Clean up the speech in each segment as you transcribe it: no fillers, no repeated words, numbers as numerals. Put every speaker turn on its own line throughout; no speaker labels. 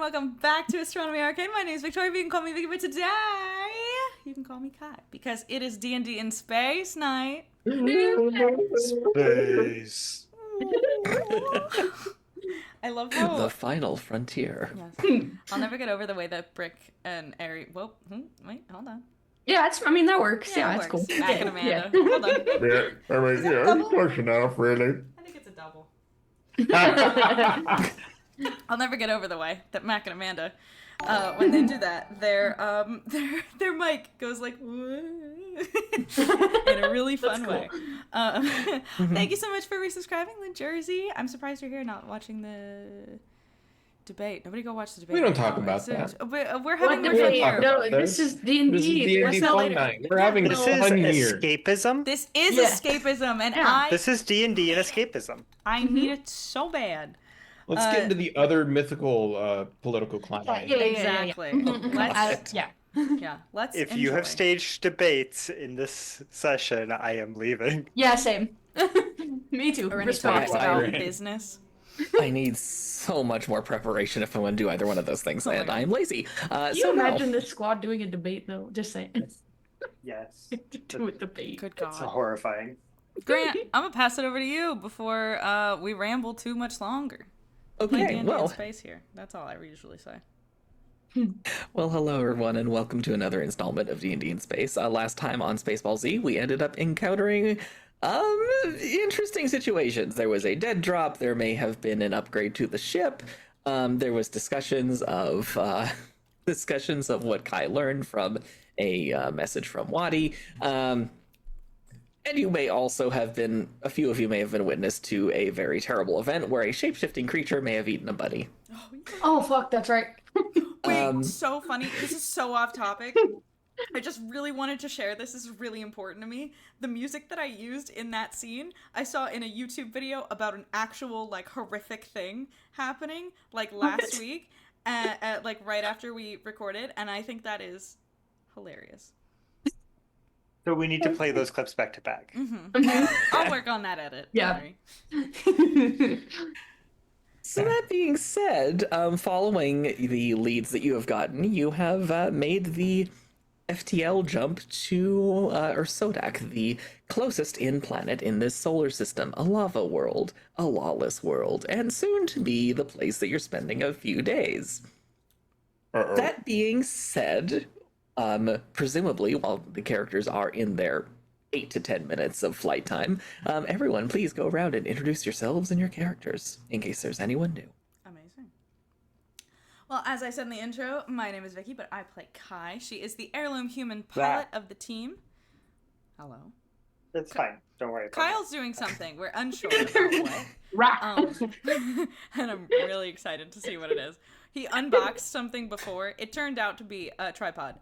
welcome back to Astronomy Arcade. My name is Victoria, but you can call me Vicky, but today you can call me Kai, because it is D&D in Space Night.
Space.
I love how...
The final frontier.
Yes. I'll never get over the way that Brick and Ari... Whoa, wait, hold on.
Yeah, that works. Yeah,
it
that's
works.
cool.
Mac and Amanda.
Yeah.
Hold on.
It's close enough, really.
I think it's a double. I'll never get over the way that Mac and Amanda, when they do that, their mic goes like in a really fun way. Thank you so much for resubscribing, Lynn Jersey. I'm surprised you're here, not watching the debate. Nobody go watch the debate.
We don't talk about that.
We're having the fun here.
No, this is D&D.
This is D&D fun night. We're having
This is
fun here.
escapism.
This is
Yeah.
escapism, and
Yeah.
This is D&D and escapism.
I need it so bad.
Let's get into the other mythical political climate.
Yeah.
Exactly. Let's
Yeah.
let's
If you have
enjoy.
staged debates in this session, I am leaving.
Yeah, same. Me too.
or any
Respect.
talks about
Right.
business.
I need so much more preparation if I want to do either one of those things, and I'm lazy.
Can you imagine this squad doing a debate, though? Just saying.
Yes.
Do a debate.
Good
It's
God.
horrifying.
Grant, I'm gonna pass it over to you before we ramble too much longer. Play
Okay,
D&D in
well,
space here. That's all I usually say.
hello everyone, and welcome to another installment of D&D in Space. Last time on Spaceball Z, we ended up encountering interesting situations. There was a dead drop. There may have been an upgrade to the ship. There was discussions of what Kai learned from a message from Wadi. And you may also have been, a few of you may have been witness to a very terrible event where a shape-shifting creature may have eaten a buddy.
Oh, fuck, that's right.
Wait, so funny. This is so off topic. I just really wanted to share this. This is really important to me. The music that I used in that scene, I saw in a YouTube video about an actual, like, horrific thing happening, like, last week, like, right after we recorded, and I think that is hilarious.
So we need to play those clips back to back.
I'll work on that edit.
Yeah.
Don't worry.
So that being said, following the leads that you have gotten, you have made the FTL jump to Ursodak, the closest in planet in this solar system, a lava world, a lawless world, and soon to be the place that you're spending a few days. That being said, presumably, while the characters are in their 8 to 10 minutes of flight time, everyone please go around and introduce yourselves and your characters, in case there's anyone new.
Amazing. Well, as I said in the intro, my name is Vicky, but I play Kai. She is the heirloom human pilot of the team. Hello.
It's fine. Don't worry about
Kyle's doing something. We're unsure about what. And I'm really excited to see what it is. He unboxed something before. It turned out to be a tripod.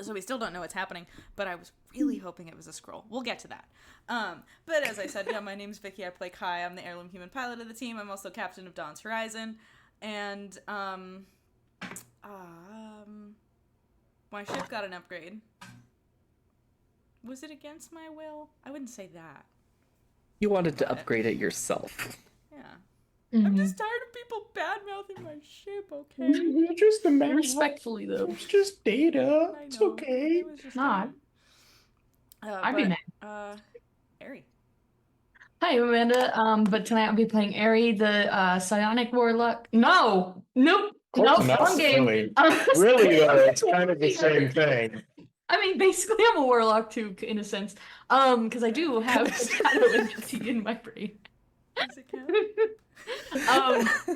So we still don't know what's happening, but I was really hoping it was a scroll. We'll get to that. But as I said, yeah, my name's Vicky. I play Kai. I'm the heirloom human pilot of the team. I'm also captain of Dawn's Horizon. And my ship got an upgrade. Was it against my will? I wouldn't say that.
You wanted to upgrade it yourself.
Yeah. I'm just tired of people bad-mouthing my ship, okay?
You're just a man.
Respectfully, though.
It's just data.
I
It's
know.
okay.
It was just
Not. I'd be mad.
Ari.
Hi, I'm Amanda. But tonight I'll be playing Ari, the psionic warlock. No! Nope!
Close
Nope,
enough,
wrong game.
really. Really, though, it's kind of the same thing.
I mean, basically, I'm a warlock too, in a sense. Because I do have a shadow entity in my brain.
Does it count?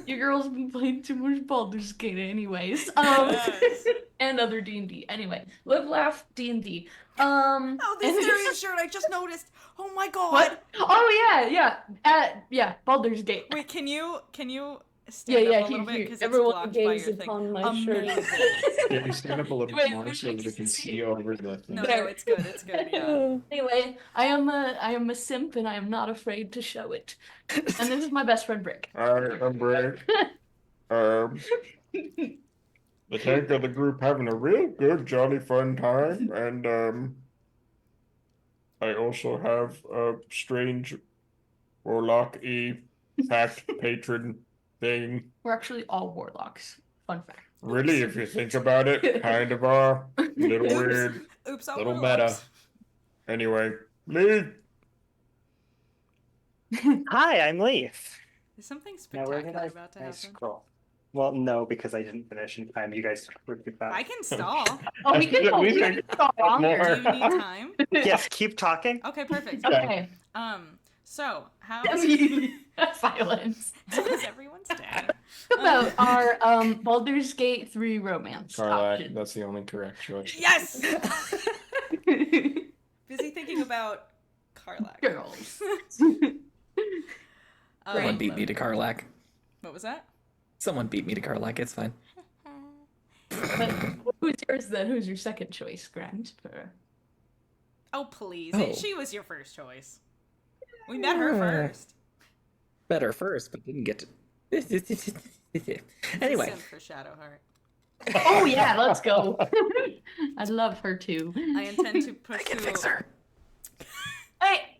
Your girl's been playing too much Baldur's Gate, anyways.
Yes.
And other D&D. Anyway, live, laugh, D&D.
Oh, this Darian shirt I just noticed. Oh my god.
What? Oh yeah. Baldur's Gate.
Wait, can you stand up a little bit? Because it's
everyone
blocked by
gaze
your thing.
upon my shirt.
Amazing.
Can you stand up a little
Wait,
more so
wait.
we can see over the thing?
No, it's good. It's good. Yeah.
Anyway, I am a simp and I am not afraid to show it. And this is my best friend Brick.
I'm Brad. The tank of the group having a real good, jolly, fun time, and I also have a strange warlock-y pact patron thing.
We're actually all warlocks. Fun fact.
Really, if you think about it, kind of a little weird,
Oops, all
little
my
meta.
logs.
Anyway, Lee.
Hi, I'm Leaf.
Is something
Now where
spectacular
did
about to
I
happen?
scroll? Well, no, because I didn't finish in time. You guys were too fast.
I can stall.
Oh, we can
We
go
can
longer.
Do you need time?
Yes, keep talking.
Okay, perfect.
Okay.
So how
Silence.
does everyone stay?
About our Baldur's Gate 3 romance
Carlac,
option.
that's the only correct choice.
Yes. Busy thinking about Carlac.
Girls.
Someone beat me to Carlac.
What was that?
Someone beat me to Carlac. It's fine.
But who's yours then? Who's your second choice, Grandpa?
Oh please!
Oh.
She was your first choice. We met her first.
Met her first, but didn't get to. Anyway.
Simp for Shadowheart.
Oh yeah, let's go. I love her too.
I intend to
I
pursue.
can fix her.
Hey,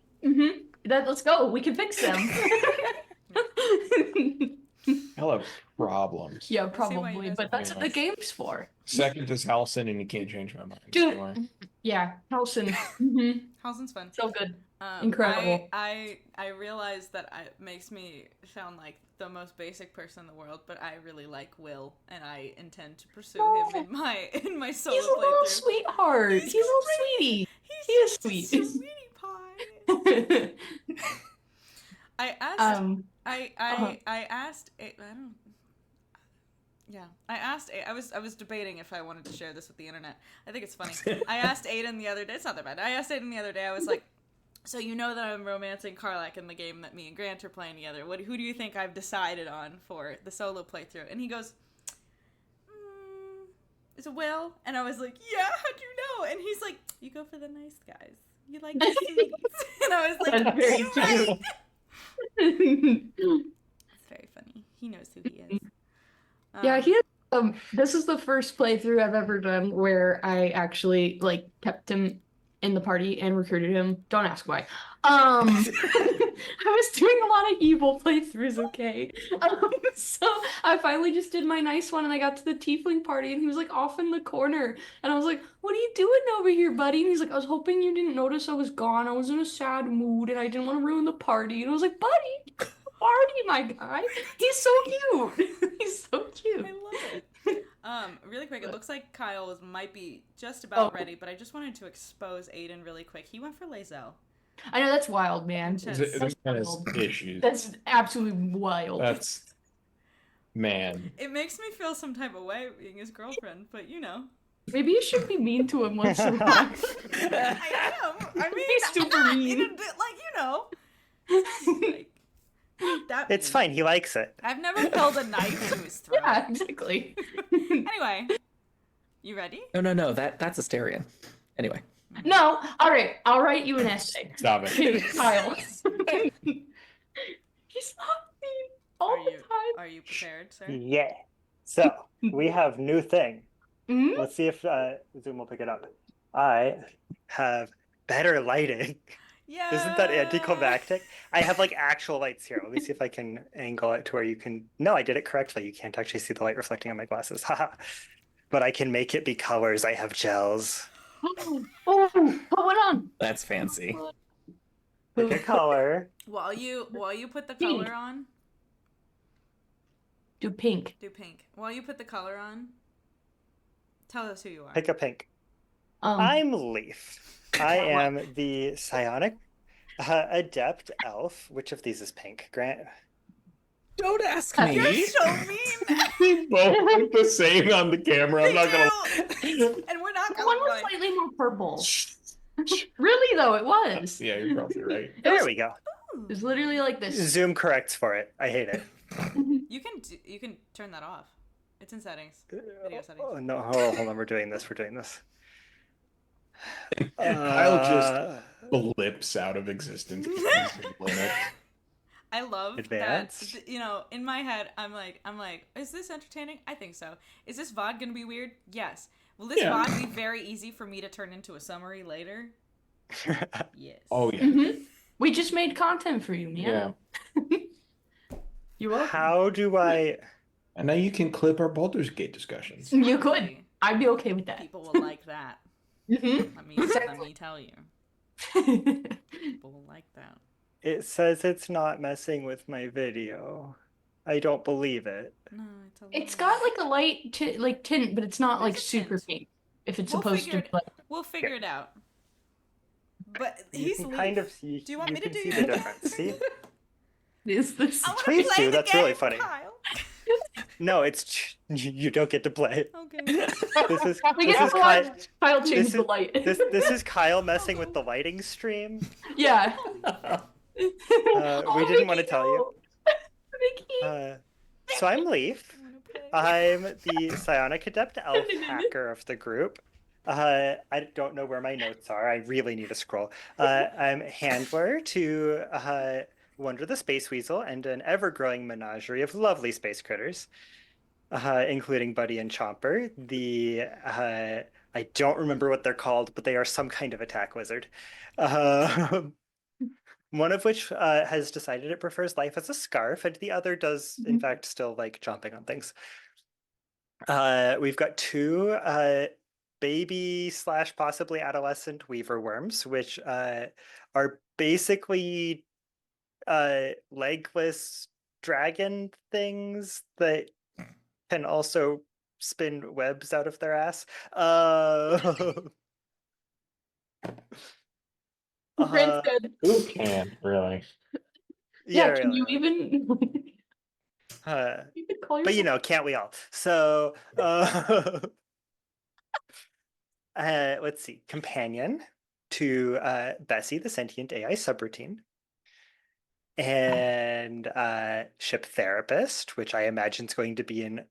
let's go. We can fix them.
I'll have problems.
Yeah,
I see why you
probably,
guys
but
are
that's what the game's for.
Second is Halcyon, and you can't change my mind.
Dude.
anymore.
Yeah, Halson.
Halson's fun.
So good. Incredible.
I realize that it makes me sound like the most basic person in the world, but I really like Will, and I intend to pursue him in my solo
He's a little
playthrough.
sweetheart. He's a little sweetie.
He's
He is
just a
sweet.
sweetie pie. I asked. I asked. I asked. I was debating if I wanted to share this with the internet. I think it's funny. I asked Aiden the other day. It's not that bad. I asked Aiden the other day. I was like, "So you know that I'm romancing Carlac in the game that me and Grant are playing together. Who do you think I've decided on for the solo playthrough?" And he goes, "Is it Will?" And I was like, "Yeah. How'd you know?" And he's like, "You go for the nice guys. You like the sweeties." And I was like,
That's very
"You're
cute.
right." It's very funny. He knows who he is.
Yeah, this is the first playthrough I've ever done where I actually kept him in the party and recruited him. Don't ask why. I was doing a lot of evil playthroughs, okay? So I finally just did my nice one and I got to the tiefling party and he was off in the corner and I was like, "What are you doing over here, buddy?" And he's like, "I was hoping you didn't notice I was gone. I was in a sad mood and I didn't want to ruin the party." And I was like, "Buddy, party, my guy. He's so cute." He's so cute.
I love it. Really quick, it looks like Kyle might be just about ready, but I just wanted to expose Aiden really quick. He went for Lae'zel.
I know that's wild, man.
This kind of issues.
That's absolutely wild.
That's man.
It makes me feel some type of way being his girlfriend, but you know.
Maybe you should be mean to him once in a while.
I am. I mean,
He's super
not
mean.
in a bit, that
It's
mean.
fine. He likes it.
I've never held a knife to his throat.
Yeah, exactly.
Anyway, you ready?
No. That's Asterion. Anyway.
No, all right. I'll write you an essay.
Stop it.
Hey, Kyle. He's not mean all the time.
Are you prepared, sir?
Yeah. So we have new thing.
Mhm.
Let's see if Zoom will pick it up. I have better lighting.
Yeah.
Isn't that anticlimactic? I have actual lights here. Let me see if I can angle it to where you can. No, I did it correctly. You can't actually see the light reflecting on my glasses. Haha. But I can make it be colors. I have gels.
Oh, put one on.
That's fancy.
Pick a color.
While you put the color on,
Do pink.
do pink. While you put the color on, tell us who you are.
Pick a pink.
Um,
I'm Leaf. I am the psionic adept elf. Which of these is pink? Grant?
Don't ask
You're
me.
so mean.
We both look the same on the camera. I'm not gonna.
And we're not
one was
colorblind.
slightly more purple. Really though, it was.
Yeah, you're probably right.
There we go.
It was literally like this.
Zoom corrects for it. I hate it.
You can turn that off. It's in settings. Video settings.
Oh, no, hold on. We're doing this.
Kyle just blips out of existence.
I love
Advance.
that. In my head, I'm like, is this entertaining? I think so. Is this VOD gonna be weird? Yes. Will this VOD be very easy for me to turn into a summary later? Yes.
Oh yeah.
Mhm. We just made content for you, man.
Yeah.
You welcome.
How do I?
And now you can clip our Baldur's Gate discussions.
You could. I'd be okay with that.
People will like that.
Mhm.
Let me tell you. People will like that.
It says it's not messing with my video. I don't believe it.
No, it's a
It's
little-
got like a light tint, but it's not like
There's a
super
tint.
pink. If it's
We'll
supposed
figure
to
it-
be like
We'll figure it out. But
You
he's
can
Leaf.
kind of see.
Do you want me to
can
do
see
your
the difference? See?
is this.
I wanna
Please
play
do,
the
that's really
game,
funny.
Kyle.
No, it's you don't get to play.
Okay.
This is
We
this
get
is
to
Kyle,
watch Kyle change
this
the
is-
light.
this is Kyle messing with the lighting stream.
Yeah.
We didn't want to tell you.
Mickey.
So I'm Leaf.
I wanna play.
I'm the psionic adept elf hacker of the group. I don't know where my notes are. I really need to scroll. I'm handler to Wonder the Space Weasel and an ever-growing menagerie of lovely space critters, including Buddy and Chomper. I don't remember what they're called, but they are some kind of attack wizard. One of which has decided it prefers life as a scarf, and the other does, in fact, still like chomping on things. We've got two baby / possibly adolescent weaver worms, which are basically legless dragon things that can also spin webs out of their ass.
Brent said,
Who can, really?
yeah, can
really.
you even you could call yourself?
But you know, can't we all? So let's see. Companion to Bessie, the sentient AI subroutine. And ship therapist, which I imagine is going to be in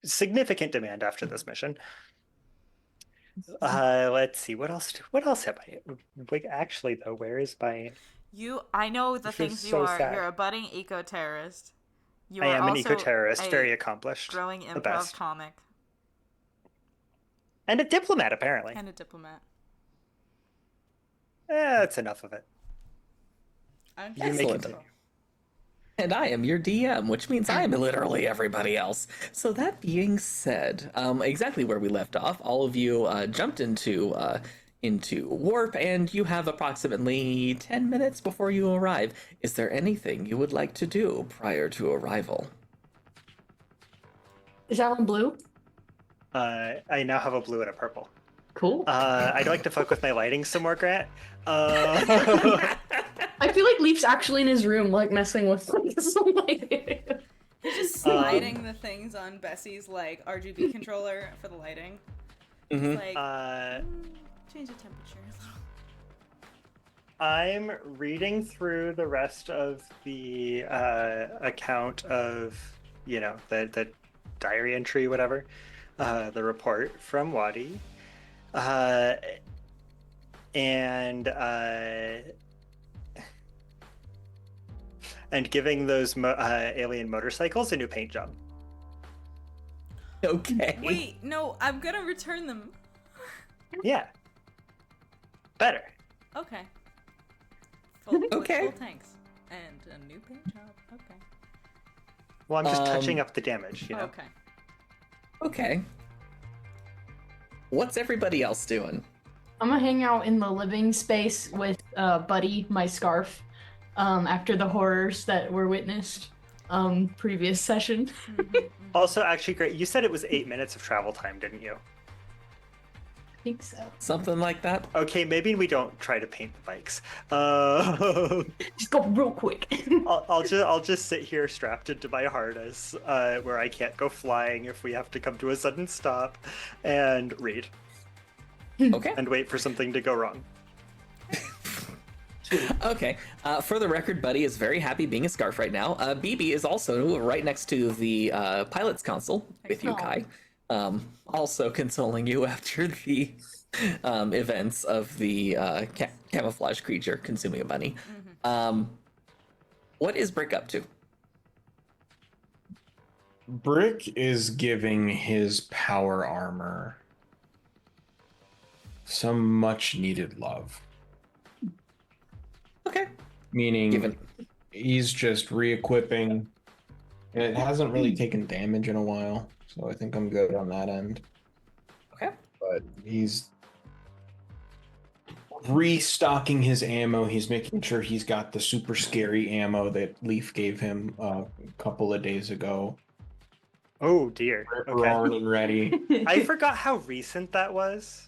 significant demand after this mission. Let's see, what else have I like actually though, where is my
I know the
This is
things you
so
are.
sad.
You're a budding eco-terrorist. You
I
are
am an
also
eco-terrorist,
a
very accomplished.
growing
the
improv
best.
comic
And a diplomat, apparently.
and a diplomat.
That's enough of it.
I'm
You may
Excellent.
continue.
And I am your DM, which means I am literally everybody else. So that being said, exactly where we left off, all of you jumped into warp, and you have approximately 10 minutes before you arrive. Is there anything you would like to do prior to arrival?
Is that one blue?
I now have a blue and a purple.
Cool.
I'd like to fuck with my lighting some more, Grant.
I feel like Leaf's actually in his room, like messing with like some lighting.
He's just sliding the things on Bessie's like RGB controller for the lighting. It's like change the temperature a little.
I'm reading through the rest of the account of, the diary entry, whatever, the report from Wadi, and giving those alien motorcycles a new paint job.
Okay.
Wait, no, I'm gonna return them.
Yeah. Better.
Okay. Full
Okay.
tanks and a new paint job. Okay.
Well, I'm just
Um,
touching up the damage, you know.
Okay.
Okay. What's everybody else doing?
I'm gonna hang out in the living space with Buddy, my scarf, after the horrors that were witnessed previous session.
Also, actually, great. You said it was 8 minutes of travel time, didn't you?
I think so.
Something like that?
Okay, maybe we don't try to paint the bikes.
Just go real quick.
I'll just sit here strapped into my harness, where I can't go flying if we have to come to a sudden stop, and read
Okay.
and wait for something to go wrong.
Okay. For the record, Buddy is very happy being a scarf right now. BB is also right next to the pilot's console with you, Kai. Also consoling you after the events of the camouflage creature consuming a bunny. What is Brick up to?
Brick is giving his power armor some much needed love.
Okay.
Meaning
Given.
he's just re-equipping
It hasn't really taken damage in a while, so I think I'm good on that end.
Okay.
But he's restocking his ammo. He's making sure he's got the super scary ammo that Leaf gave him a couple of days ago.
Oh dear. Okay.
Roaring and ready.
I forgot how recent that was.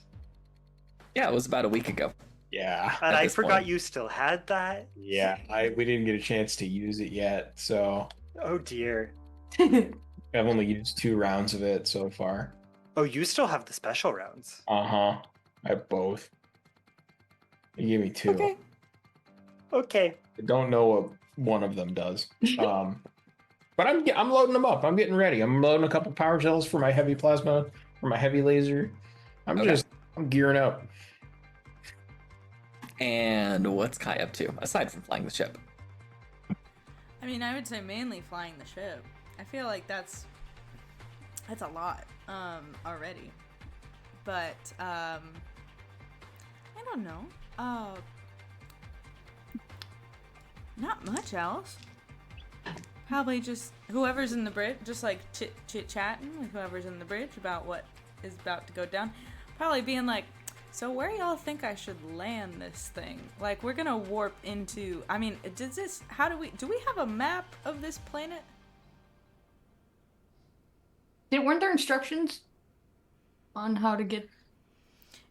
Yeah, it was about a week ago.
Yeah.
And
At
I
this
forgot
point.
you still had that.
Yeah. We didn't get a chance to use it yet, so
Oh dear.
I've only used 2 rounds of it so far.
Oh, you still have the special rounds.
Uh-huh. I have both. He gave me 2.
Okay.
Okay.
I don't know what one of them does. But I'm loading them up. I'm getting ready. I'm loading a couple power gels for my heavy plasma, for my heavy laser. I'm gearing up.
And what's Kai up to aside from flying the ship?
I mean, I would say mainly flying the ship. I feel like that's a lot already. But I don't know. Not much else. Probably just whoever's in the bridge, just like chit chatting with whoever's in the bridge about what is about to go down. Probably being like, so where y'all think I should land this thing? Like, we're gonna warp into, I mean, do we have a map of this planet?
Weren't there instructions on how to get?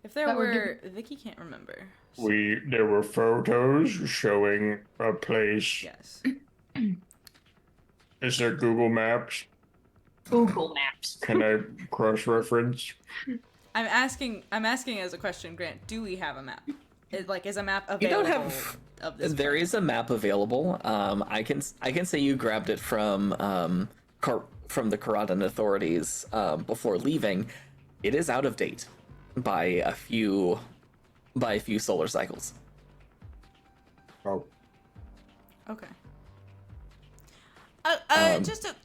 If there
That were
were, Vicky can't remember.
There were photos showing a place.
Yes.
Is there Google Maps?
Google Maps.
Can I cross-reference?
I'm asking as a question, Grant. Do we have a map? Is a map available?
You don't have.
Of this.
There is a map available. I can say you grabbed it from the Karadan authorities before leaving. It is out of date by a few solar cycles.
Oh,
Okay.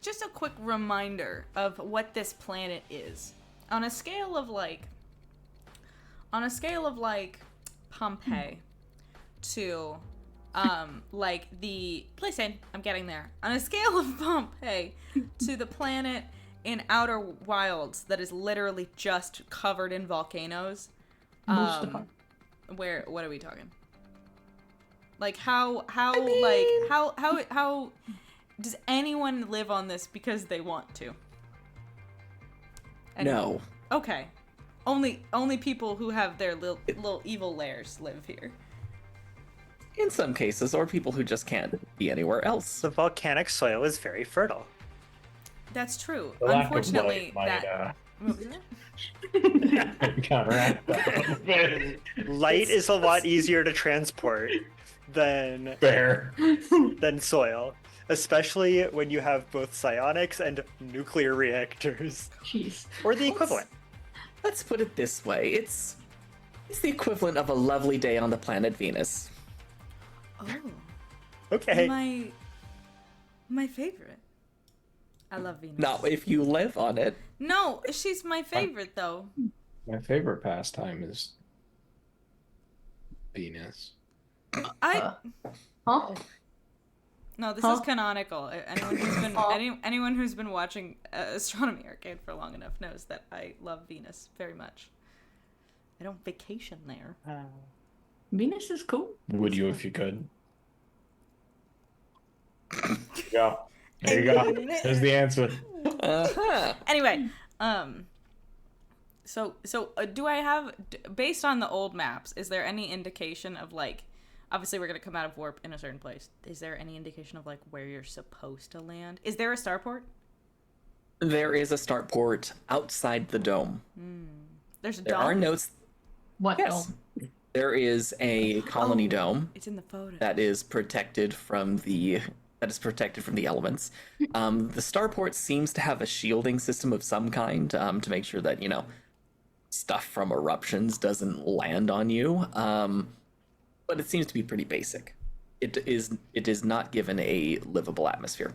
Just a quick reminder of what this planet is. On a scale of like Pompeii to like the listen, I'm getting there. On a scale of Pompeii to the planet in Outer Wilds that is literally just covered in volcanoes. What are we talking? Like how does anyone live on this because they want to?
No.
Okay. Only people who have their little evil lairs live here.
In some cases, or people who just can't be anywhere else.
The volcanic soil is very fertile.
That's true.
The lack of
Unfortunately,
light
that.
might, counteract that.
Light is a lot easier to transport than
Fair.
soil, especially when you have both psionics and nuclear reactors,
Jeez.
or the equivalent.
Let's put it this way: it's the equivalent of a lovely day on the planet Venus.
Oh,
Okay.
my favorite. I love Venus.
Not if you live on it.
No, she's my favorite though.
My favorite pastime is Venus.
I
Huh?
no, this
Huh?
is canonical. Anyone who's been watching Astronomy Arcade for long enough knows that I love Venus very much. I don't vacation there.
Venus is cool.
Would you if you could? Yeah. There you go. There's the answer.
Uh-huh.
Anyway, so do I have, based on the old maps, is there any indication of like, obviously we're gonna come out of warp in a certain place. Is there any indication of like where you're supposed to land? Is there a starport?
There is a starport outside the dome.
There's a
There
dome.
are notes.
What?
Yes. There is a colony dome
It's in the photo.
that is protected from the elements. The starport seems to have a shielding system of some kind to make sure that stuff from eruptions doesn't land on you. But it seems to be pretty basic. It is not given a livable atmosphere.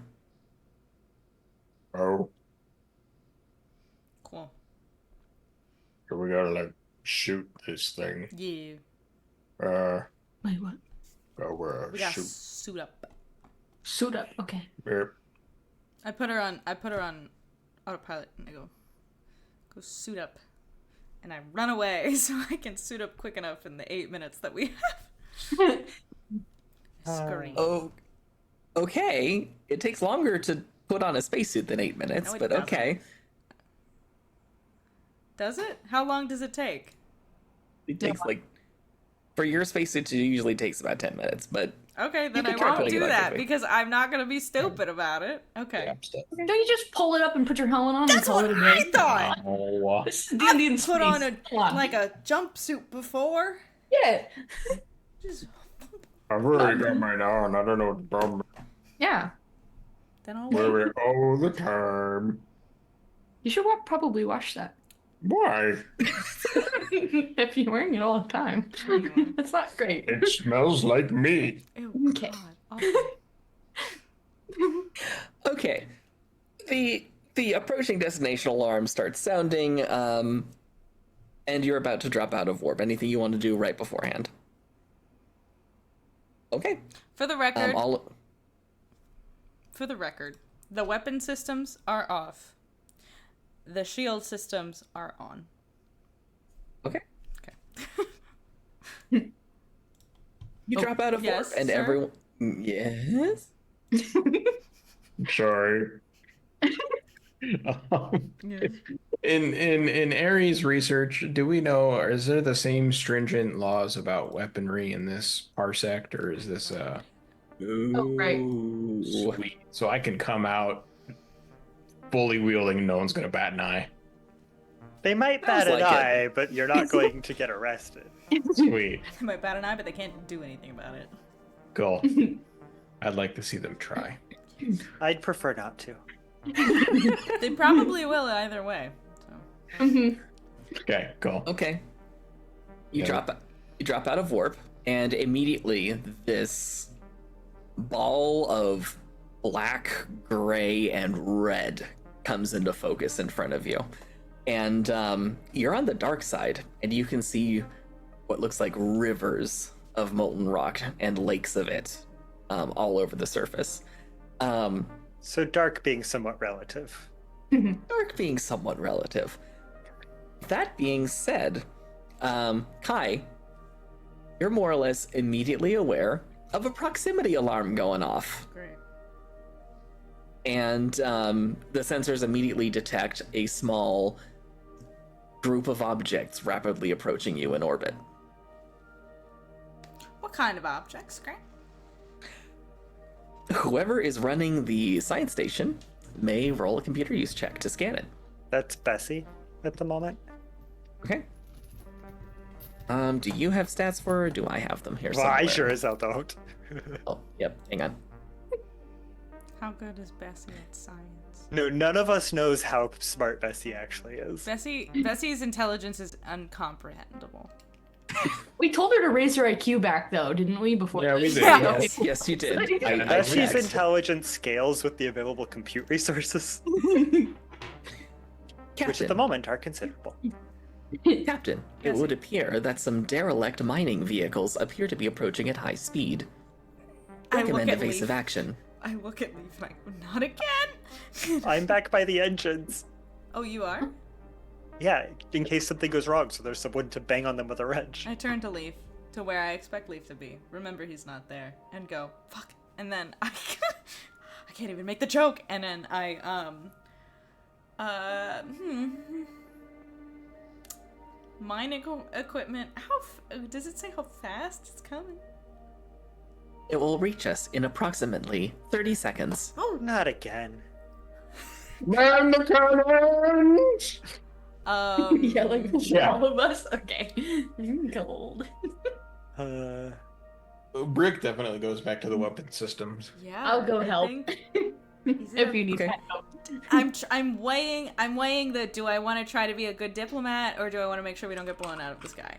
oh,
Cool.
so we gotta like shoot this thing.
Yeah.
Wait, what?
We gotta
Shoot.
suit up.
Suit up. Okay.
Yep.
I put her on autopilot, and I go suit up, and I run away so I can suit up quick enough in the 8 minutes that we have. Scream.
Oh, okay. It takes longer to put on a spacesuit than 8 minutes,
No, it
but
doesn't.
okay.
Does it? How long does it take?
It takes for your spacesuit, it usually takes about 10 minutes, but
Okay, then I
can try
won't
putting
do
it on
that
quickly.
because I'm not gonna be stupid about it. Okay.
Don't you just pull it up and put your helmet on?
That's
and call
what
it a
I
day?
thought.
Oh,
This is D&D in
I've put
space.
on
Come on.
a jumpsuit before.
Yeah.
Just
I've already got mine on. I don't know what the problem is.
Yeah.
then I'll
Wear
wait.
it all the time.
You should probably wash that.
Why?
If you're wearing it all the time. That's not great.
It smells like meat.
Ew,
Okay.
God, awful.
okay. The approaching destination alarm starts sounding, and you're about to drop out of warp. Anything you want to do right beforehand? Okay.
For the record,
All
the weapon systems are off. The shield systems are on.
okay.
Okay.
You drop out of
yes,
warp, and
sir?
everyone. Yes.
Sorry.
Yeah.
in Ares research, do we know, or is there the same stringent laws about weaponry in this parsec, or is this
Oh, right.
Ooh.
sweet? So I can come out fully wielding, and no one's gonna bat an eye.
They might
Sounds
bat an
like it.
eye, but you're not going to get arrested.
Sweet,
They might bat an eye, but they can't do anything about it.
cool. I'd like to see them try.
I'd prefer not to.
They probably will either way. So.
Mhm.
Okay, cool.
Okay. You
Yeah.
drop out of warp, and immediately this ball of black, gray, and red comes into focus in front of you. And you're on the dark side, and you can see what looks like rivers of molten rock and lakes of it all over the surface.
So dark being somewhat relative.
Dark being somewhat relative. That being said, Kai, you're more or less immediately aware of a proximity alarm going off.
Great.
And the sensors immediately detect a small group of objects rapidly approaching you in orbit.
What kind of objects? Great.
Whoever is running the science station may roll a computer use check to scan it.
That's Bessie at the moment.
Okay. Do you have stats for her, or do I have them here
Well,
somewhere?
I sure as hell don't.
Oh, yep, hang on.
How good is Bessie at science?
No, none of us knows how smart Bessie actually is.
Bessie's intelligence is incomprehensible.
We told her to raise her IQ back, though, didn't we? Before
Yeah, we
this?
did.
Yeah.
Yes, you did. I
Bessie's
checked.
intelligence scales with the available compute resources, which at the
Captain,
moment are considerable.
Captain, it
Yes.
would appear that some derelict mining vehicles appear to be approaching at high speed.
I look
Recommend
at
evasive
Leaf.
action.
I look at Leaf and I go, not again!
I'm back by the engines.
Oh, you are?
Yeah, in case something goes wrong, so there's someone to bang on them with a wrench.
I turn to Leaf, to where I expect Leaf to be. Remember he's not there. And go, fuck. And then I can't even make the joke. And then I, mine equipment. Does it say how fast it's coming?
It will reach us in approximately 30 seconds.
Oh, not again.
Man the cannons!
Yelling at
Yeah.
all of us? Okay. Gold.
Brick definitely goes back to the weapon systems.
Yeah.
I'll go
I
help.
think
If you need
Okay.
help.
I'm weighing the do I want to try to be a good diplomat or do I want to make sure we don't get blown out of the sky?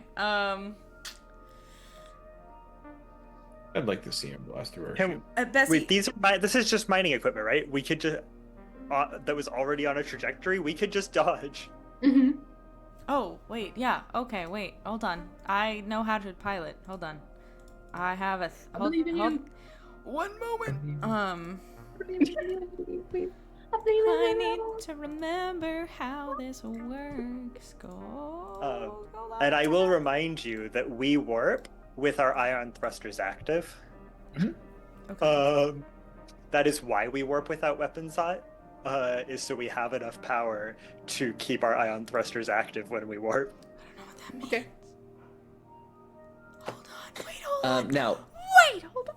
I'd like to see him blast through our
Can-
ship.
Bessie,
Wait, this is just mining equipment, right? We could just that was already on a trajectory. We could just dodge.
Mm-hmm.
Oh, wait, yeah. Okay, wait. Hold on. I know how to pilot. Hold on. I have a...
I believe in you.
One moment. I need to remember how this works. Go.
And I will remind you that we warp with our ion thrusters active.
Okay.
That is why we warp without weapons on, is so we have enough power to keep our ion thrusters active when we warp.
I don't know what that means.
Okay.
Hold on. Wait, hold on.
Now,
Hold on.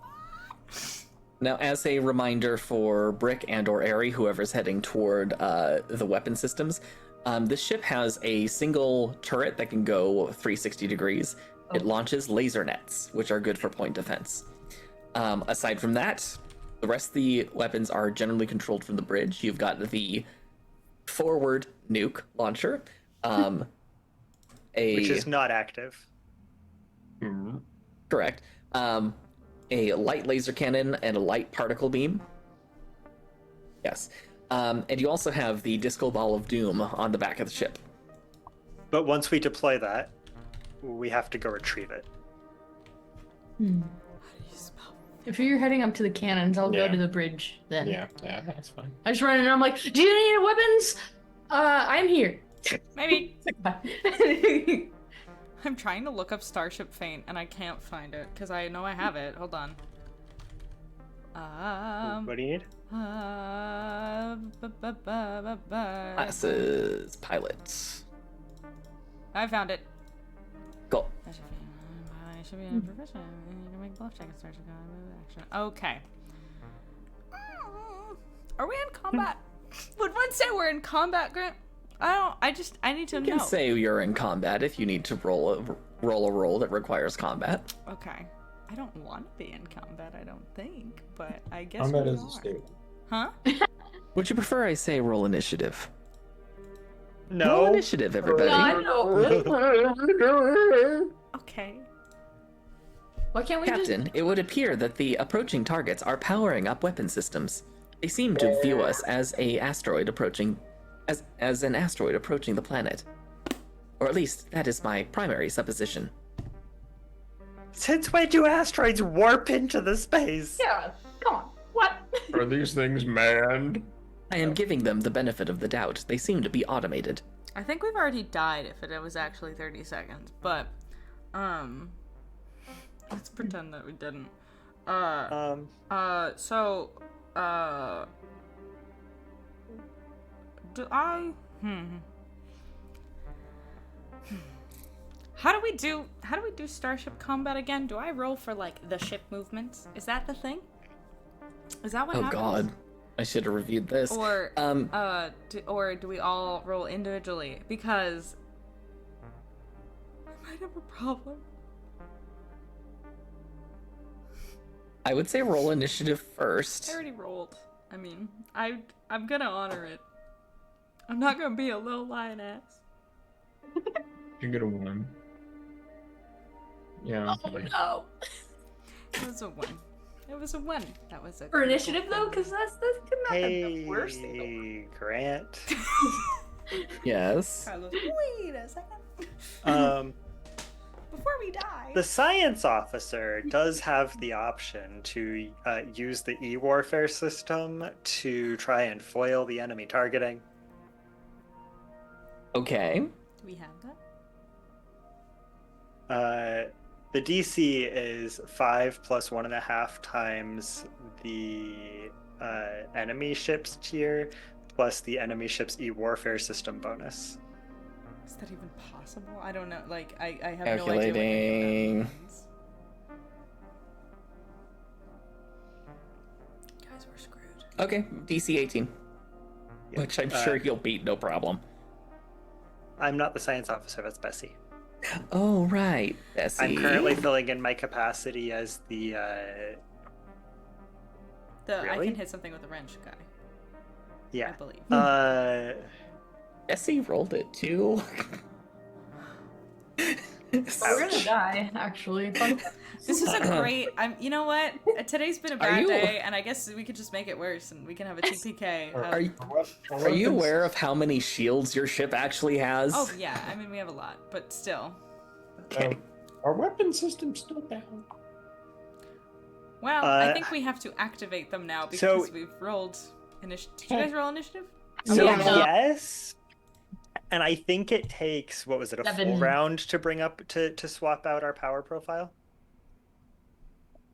Now, as a reminder for Brick and/or Airy, whoever's heading toward the weapon systems, this ship has a single turret that can go 360 degrees. It launches laser nets, which are good for point defense. Aside from that, the rest of the weapons are generally controlled from the bridge. You've got the forward nuke launcher,
Which is not active.
correct. A light laser cannon and a light particle beam. Yes. And you also have the disco ball of doom on the back of the ship.
But once we deploy that, we have to go retrieve it.
How do you spell?
If you're heading up to the cannons, I'll
Yeah.
go to the bridge then.
Yeah, that's fine.
I just run in and I'm like, do you need weapons? I'm here.
Maybe.
Bye.
I'm trying to look up Starship Feint and I can't find it because I know I have it. Hold on.
What do you need?
Classes, pilots.
I found it.
Cool.
I should be in profession. You can make bluff check and Starship action. Okay. Are we in combat? Would one say we're in combat, Grant? I need to
You
know.
can say you're in combat if you need to roll a roll that requires combat.
Okay. I don't want to be in combat, I don't think, but I guess
Combat
we
is
are.
a state.
Huh?
Would you prefer I say roll initiative? Roll
No.
initiative, everybody.
No, I know.
Okay.
Why can't we
Captain, it would appear that the approaching targets are powering up weapon systems. They seem to view us as an asteroid approaching the planet. Or at least that is my primary supposition.
Since when do asteroids warp into the space?
Yeah, come on. What?
Are these things manned?
I am giving them the benefit of the doubt. They seem to be automated.
I think we've already died if it was actually 30 seconds, but let's pretend that we didn't. Do I How do we do starship combat again? Do I roll for like the ship movements? Is that the thing? Is that what
Oh
happens?
god. I should have reviewed this.
Or do we all roll individually? Because I might have a problem.
I would say roll initiative first.
I already rolled. I mean, I'm gonna honor it. I'm not gonna be a little lioness.
You get a 1. Yeah.
Oh.
It was a 1. It was a 1. That was a
For initiative though, because that's not the
Hey,
worst thing.
Grant.
Yes.
Carlos, wait a second. Before we die.
The science officer does have the option to use the e-warfare system to try and foil the enemy targeting.
Okay.
Do we have that?
The DC is 5 plus 1.5 times the enemy ship's tier plus the enemy ship's e-warfare system bonus.
Is that even possible? I don't know. Like, I have no idea what any of
Calculating.
that means. Guys, we're screwed.
Okay, DC 18.
Yep.
Which I'm sure you'll beat, no problem.
I'm not the science officer, that's Bessie.
Oh, right. Bessie.
I'm currently filling in my capacity as the
I
Really?
can hit something with a wrench guy, I
yeah.
believe.
Bessie rolled it too.
We're gonna die, actually.
This is a great. You know what? Today's been a bad
you-
day, and I guess we could just make it worse, and we can have a TPK.
Are you aware of how many shields your ship actually has?
Oh yeah, I mean we have a lot, but still.
Okay.
Our weapon system's still down.
Well, I think we have to activate them now because
So-
we've rolled Did you guys roll initiative?
So
Yeah.
yes, and I think it takes, what was it, a full
7.
round to bring up to swap out our power profile?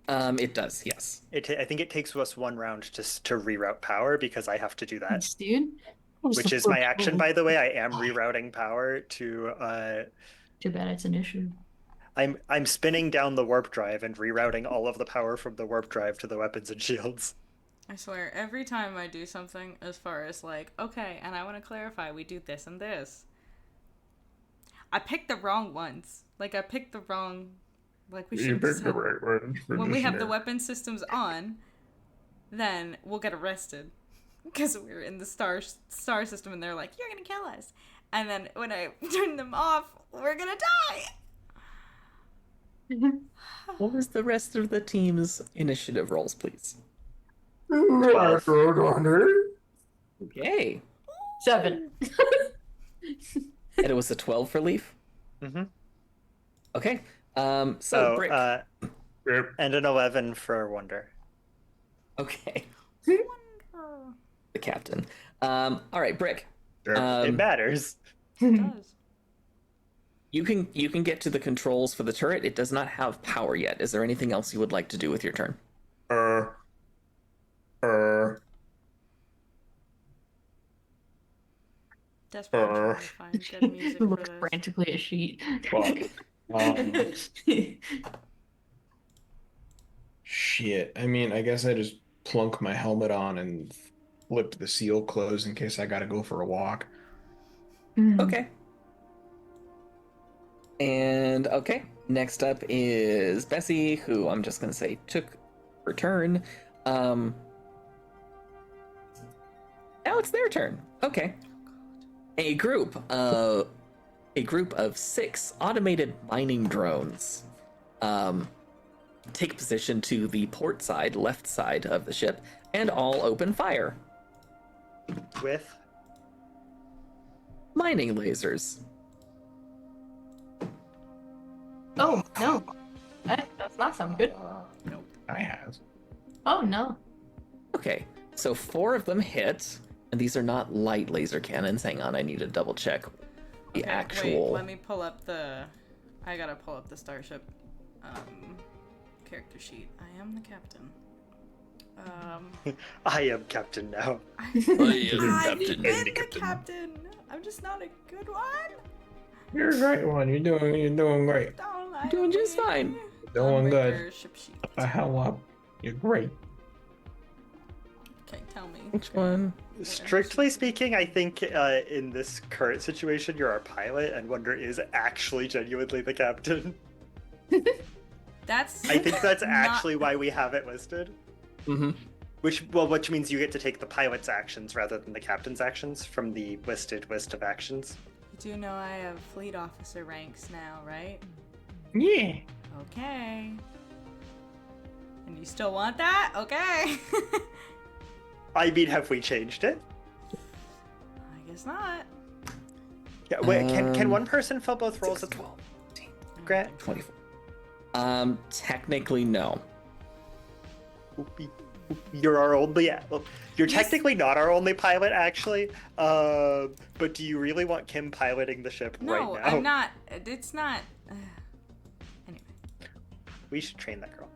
It does, yes.
I think it takes us 1 round to reroute power because I have to do that,
Thanks, dude. What was
which
the
is my
first
action,
roll?
by the way. I am rerouting power to.
Too bad it's initiative.
I'm spinning down the warp drive and rerouting all of the power from the warp drive to the weapons and shields.
I swear, every time I do something as far as like, okay, and I want to clarify, we do this and this. I picked the wrong ones. Like, I picked the wrong... Like, we
You
should
picked the right ones. for
when
this
we have the
scenario.
weapon systems on, then we'll get arrested. Because we're in the star system and they're like, you're gonna kill us. And then when I turn them off, we're gonna die!
What was the rest of the team's initiative rolls, please?
I rolled on it.
Okay.
7.
And it was a 12 for Leaf?
Mm-hmm.
Okay. So, Brick.
Yep.
And an 11 for Wonder.
Okay.
Wonderful.
The captain. All right, Brick.
Yep.
It matters.
It does.
You can get to the controls for the turret. It does not have power yet. Is there anything else you would like to do with your turn?
Desperately trying to find good music for
Looks
this.
frantically at sheet.
Fuck. Shit. I mean, I guess I just plunk my helmet on and flip the seal closed in case I gotta go for a walk.
Okay. And okay, next up is Bessie, who I'm just gonna say took her turn. Now it's their turn. Okay. A group of 6 automated mining drones take position to the port side, left side of the ship, and all open fire.
With
Mining lasers.
Oh, no. That does not sound good.
I have.
Oh, no.
Okay, so 4 of them hit, and these are not light laser cannons. Hang on, I need to double check the
Okay,
actual.
Wait, let me pull up the... I gotta pull up the starship character sheet. I am the captain.
I am captain now.
I've
Captain.
been the captain. I'm just not a good one.
You're a great one. You're doing great.
Don't lie
Doing
to
just
me.
fine.
Doing good.
Unbreaker ship sheet.
Shut the hell up. You're great.
Okay, tell me.
Which one?
Strictly speaking, I think in this current situation, you're our pilot, and Wonder is actually genuinely the captain.
That's.
I think that's
not-
actually why we have it listed.
Mm-hmm.
Which means you get to take the pilot's actions rather than the captain's actions from the listed list of actions.
You do know I have fleet officer ranks now, right?
Yeah.
Okay. And you still want that? Okay.
I mean, have we changed it?
I guess not.
Yeah. Wait, can
Um,
one person fill both roles
6,
at
12, 15,
Grant?
24. Technically, no.
You're our only. Well, you're
Yes.
technically not our only pilot, actually. But do you really want Kim piloting the ship
No,
right now?
I'm not. It's not. Anyway.
We should train that girl.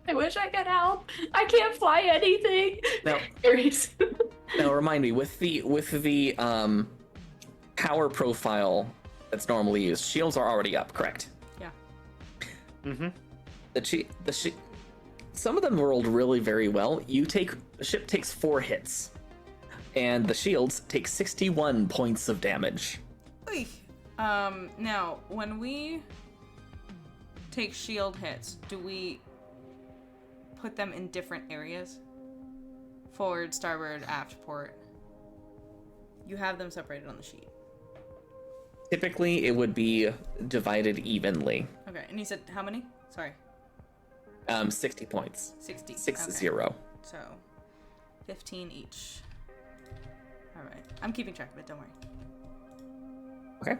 I wish I could help. I can't fly anything.
Now,
Aries.
now remind me with the power profile that's normally used. Shields are already up, correct?
Yeah.
Mm-hmm.
Some of them rolled really very well. The ship takes 4 hits, and the shields take 61 points of damage.
Oy. Now, when we take shield hits, do we put them in different areas? Forward, starboard, aft, port. You have them separated on the sheet.
Typically, it would be divided evenly.
Okay, and you said how many? Sorry.
60 points.
60.
6-0.
Okay. So, 15 each. Alright. I'm keeping track of it, don't worry.
Okay.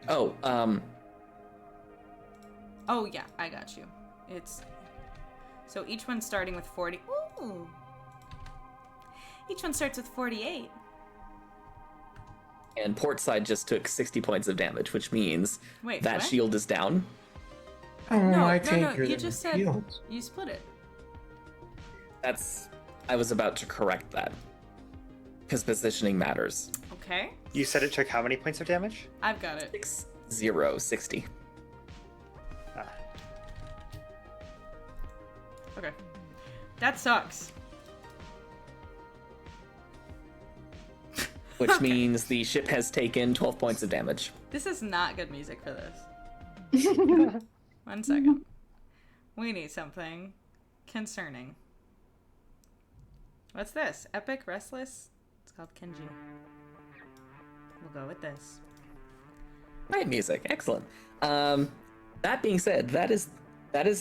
Oh,
Oh, yeah, I got you. It's... So each one's starting with 40... Ooh! Each one starts with 48.
And port side just took 60 points of damage, which means
Wait,
that
what?
shield is down.
Oh,
No,
I
no,
take
no.
her
You
to
just
the
said
fields.
you split it.
I was about to correct that. Because positioning matters.
Okay.
You said it took how many points of damage?
I've got it.
60.
Ah.
Okay. That sucks.
Which means the ship has taken 12 points of damage.
This is not good music for this. 1 second. We need something concerning. What's this? Epic Restless? It's called Kenji. We'll go with this.
Right, music. Excellent. That being said, that is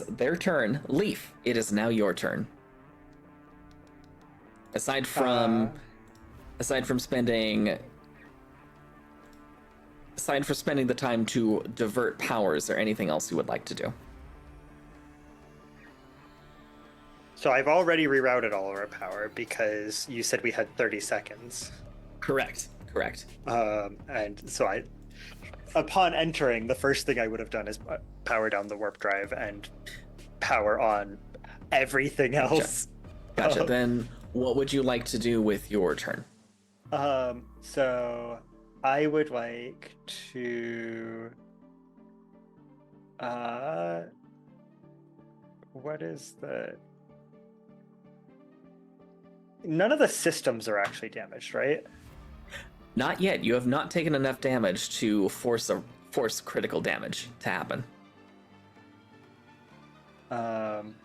their turn. Leaf, it is now your turn. Aside from spending the time to divert powers, or anything else you would like to do?
So I've already rerouted all of our power because you said we had 30 seconds.
Correct.
And so upon entering, the first thing I would have done is power down the warp drive and power on everything else.
Gotcha. Then what would you like to do with your turn?
So I would like to what is the none of the systems are actually damaged, right?
Not yet. You have not taken enough damage to force critical damage to happen. And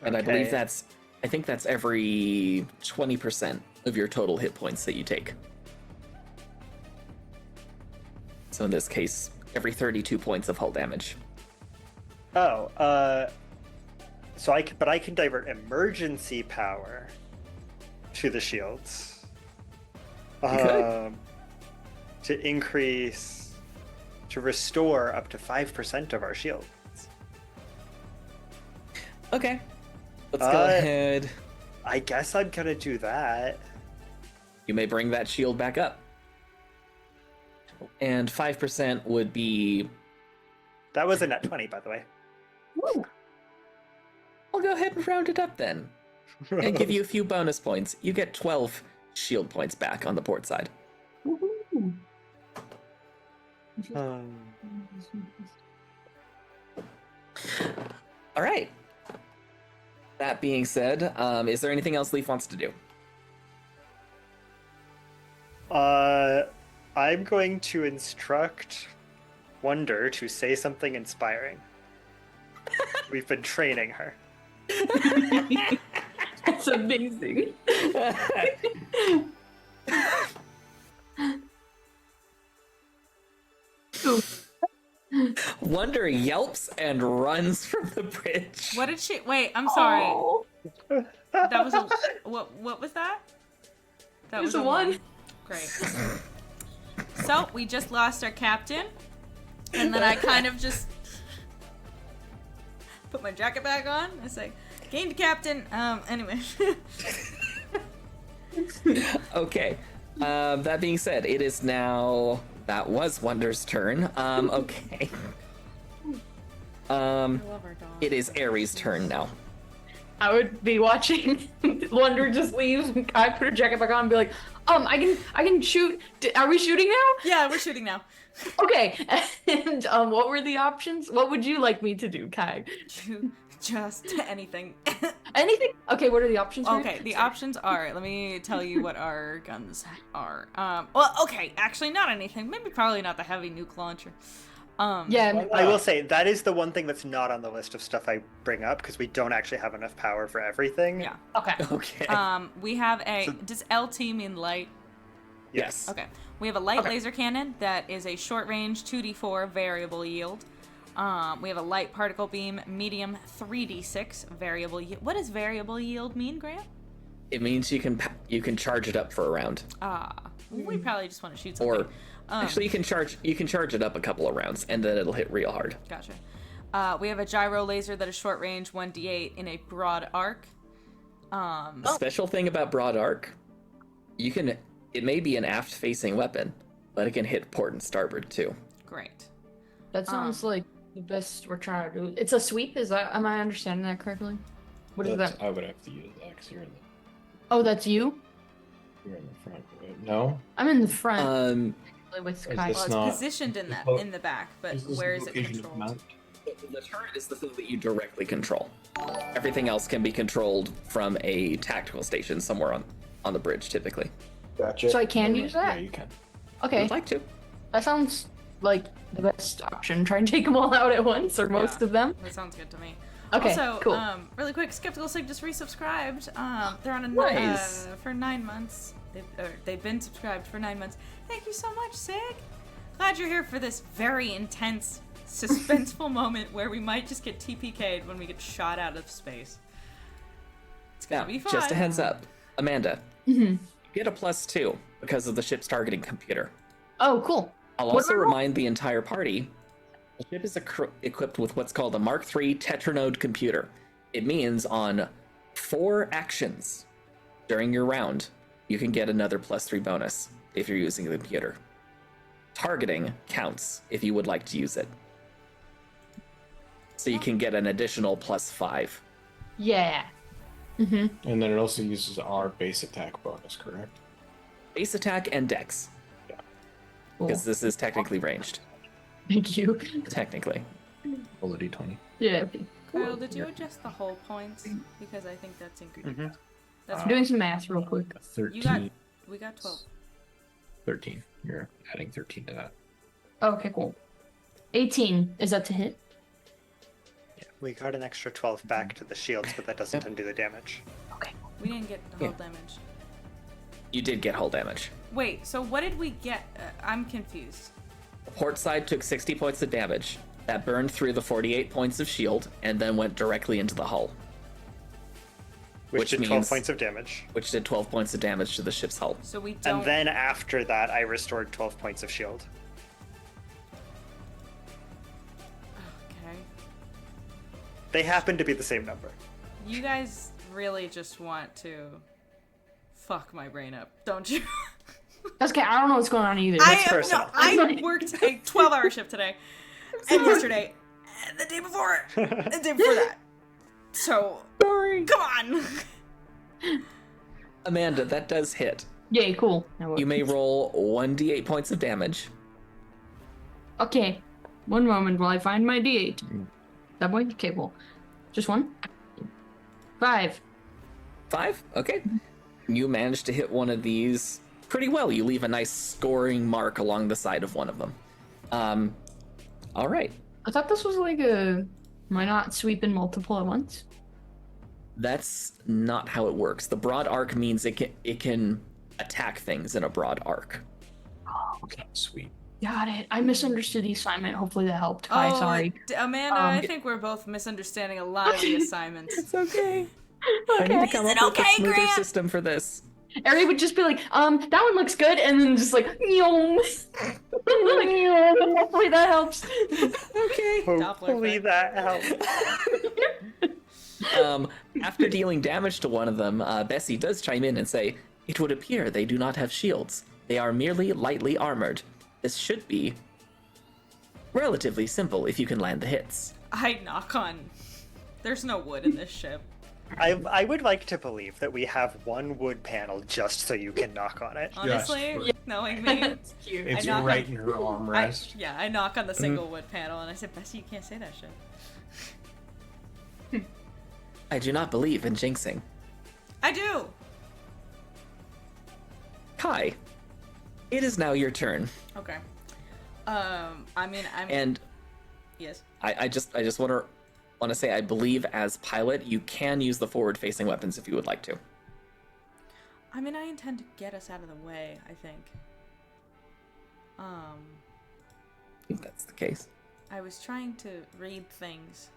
I believe
Okay.
I think that's every 20% of your total hit points that you take. So in this case, every 32 points of hull damage.
Oh, so I can divert emergency power to the shields.
could.
To restore up to 5% of our shields.
Okay. Let's go ahead.
I guess I'm gonna do that.
You may bring that shield back up. And 5% would be...
That was a net 20, by the way.
Woo! I'll go ahead and round it up then. And give you a few bonus points. You get 12 shield points back on the port side.
Woohoo.
All right. That being said, is there anything else Leaf wants to do?
I'm going to instruct Wonder to say something inspiring. We've been training her.
That's amazing. Ooh.
Wonder yelps and runs from the bridge.
What did she? Wait, I'm sorry.
Oh,
That was a what was that? That
it was a one.
Great. So we just lost our captain, and then I kind of just put my jacket back on. It's like gained a captain. Anyway.
Okay. That being said, it is now... That was Wonder's turn. Okay. It is Aries' turn now.
I would be watching Wonder just leave. I put her jacket back on and be like, I can shoot. Are we shooting now?
Yeah, we're shooting now.
Okay. And what were the options? What would you like me to do, Kai?
Just anything.
Anything? Okay, what are the options? for
Okay,
it?
the options are, let me tell you what our guns are. Well, okay, actually not anything. Maybe probably not the heavy nuke launcher.
Yeah.
I will say that is the one thing that's not on the list of stuff I bring up because we don't actually have enough power for everything.
Yeah.
Okay.
Okay.
We have does LT mean light?
Yes.
Okay. We have a light laser cannon that is a short range 2d4 variable yield. We have a light particle beam, medium 3d6 variable yield. What does variable yield mean, Grant?
It means you can charge it up for a round.
We probably just want to shoot something.
Or actually you can charge it up a couple of rounds and then it'll hit real hard.
Gotcha. We have a gyro laser that is short range 1d8 in a broad arc.
The special thing about broad arc, it may be an aft-facing weapon, but it can hit port and starboard too.
Great.
That sounds like the best we're trying to do. It's a sweep, am I understanding that correctly? What is that?
I would have to use that because you're in
Oh, that's you?
the front. No?
I'm in the front. With
Is
Sky.
this
Well, it's
not-
positioned in
is
the back, but
Is this
where
the
is it
location of
controlled?
mount?
The turret is the thing that you directly control. Everything else can be controlled from a tactical station somewhere on the bridge, typically.
Gotcha.
So I can use
Yeah,
that?
you can.
If
Okay,
you'd like to.
that sounds like the best option. Try and take them all out at once, or most
Yeah.
of them.
That sounds good to me.
Okay,
Also,
cool.
Really quick, Skeptical Sig just resubscribed. They're on a
Nice.
for 9 months. They've been subscribed for 9 months. Thank you so much, Sig. Glad you're here for this very intense, suspenseful moment where we might just get TPK'd when we get shot out of space. It's gonna
Now,
be fun.
just a heads up, Amanda,
Mhm.
you get a +2 because of the ship's targeting computer.
Oh, cool.
I'll
What
also
do I roll?
remind the entire party, the ship is equipped with what's called a Mark III tetranode computer. It means on 4 actions during your round, you can get another +3 bonus if you're using the computer. Targeting counts if you would like to use it. So you can get an additional +5.
Yeah. Mm-hmm.
And then it also uses our base attack bonus, correct?
Base attack and dex,
Cool.
because this is technically ranged.
Thank you.
Technically.
Roll a d20.
Yeah.
Kyle, did you adjust the whole points? Because I think that's incorrect. That's
I'm doing some math real quick.
13.
we got 12.
13. You're adding 13 to that.
Okay, cool. 18. Is that to hit?
We got an extra 12 back to the shields, but that doesn't undo the damage.
Okay.
We didn't get the whole damage.
You did get hull damage.
Wait, so what did we get? I'm confused.
The port side took 60 points of damage. That burned through the 48 points of shield and then went directly into the hull,
Which did 12
means-
points of damage.
which did 12 points of damage to the ship's hull.
So we don't.
And then after that, I restored 12 points of shield.
Okay.
They happen to be the same number.
You guys really just want to fuck my brain up, don't you?
That's okay. I don't know what's going on either.
personal.
I worked a 12-hour shift today, and yesterday, and the day before, and the day before that. So, come on.
Amanda, that does hit.
Yay, cool.
You may roll 1d8 points of damage.
Okay. One moment while I find my D8. That way? Okay, cool. Just one? 5.
5? Okay. You managed to hit one of these pretty well. You leave a nice scoring mark along the side of one of them. All right.
I thought this was like a... Am I not sweeping multiple at once?
That's not how it works. The broad arc means it can attack things in a broad arc.
Okay, sweet.
Got it. I misunderstood the assignment. Hopefully that helped. Hi, sorry.
Amanda, I think we're both misunderstanding a lot of the assignments.
It's okay. I need to come
Is
up
it
with a
okay,
smoother
Grant?
system for this.
Ari would just be like, that one looks good, and then just like, Nyom. Like, hopefully that helps.
Okay.
Hopefully that helps.
After dealing damage to one of them, Bessie does chime in and say, "It would appear they do not have shields. They are merely lightly armored. This should be relatively simple if you can land the hits."
I knock on. There's no wood in this ship.
I would like to believe that we have one wood panel just so you can knock on it.
Honestly,
Yes.
knowing me,
That's cute.
It's
knock
right
on-
in her armrest.
I knock on the single wood panel and I said, Bessie, you can't say that shit.
I do not believe in jinxing.
I do.
Kai, it is now your turn.
Okay. I mean, I'm.
And
Yes.
I just want to say, I believe as pilot, you can use the forward-facing weapons if you would like to.
I mean, I intend to get us out of the way, I think.
I think that's the case.
I was trying to read things,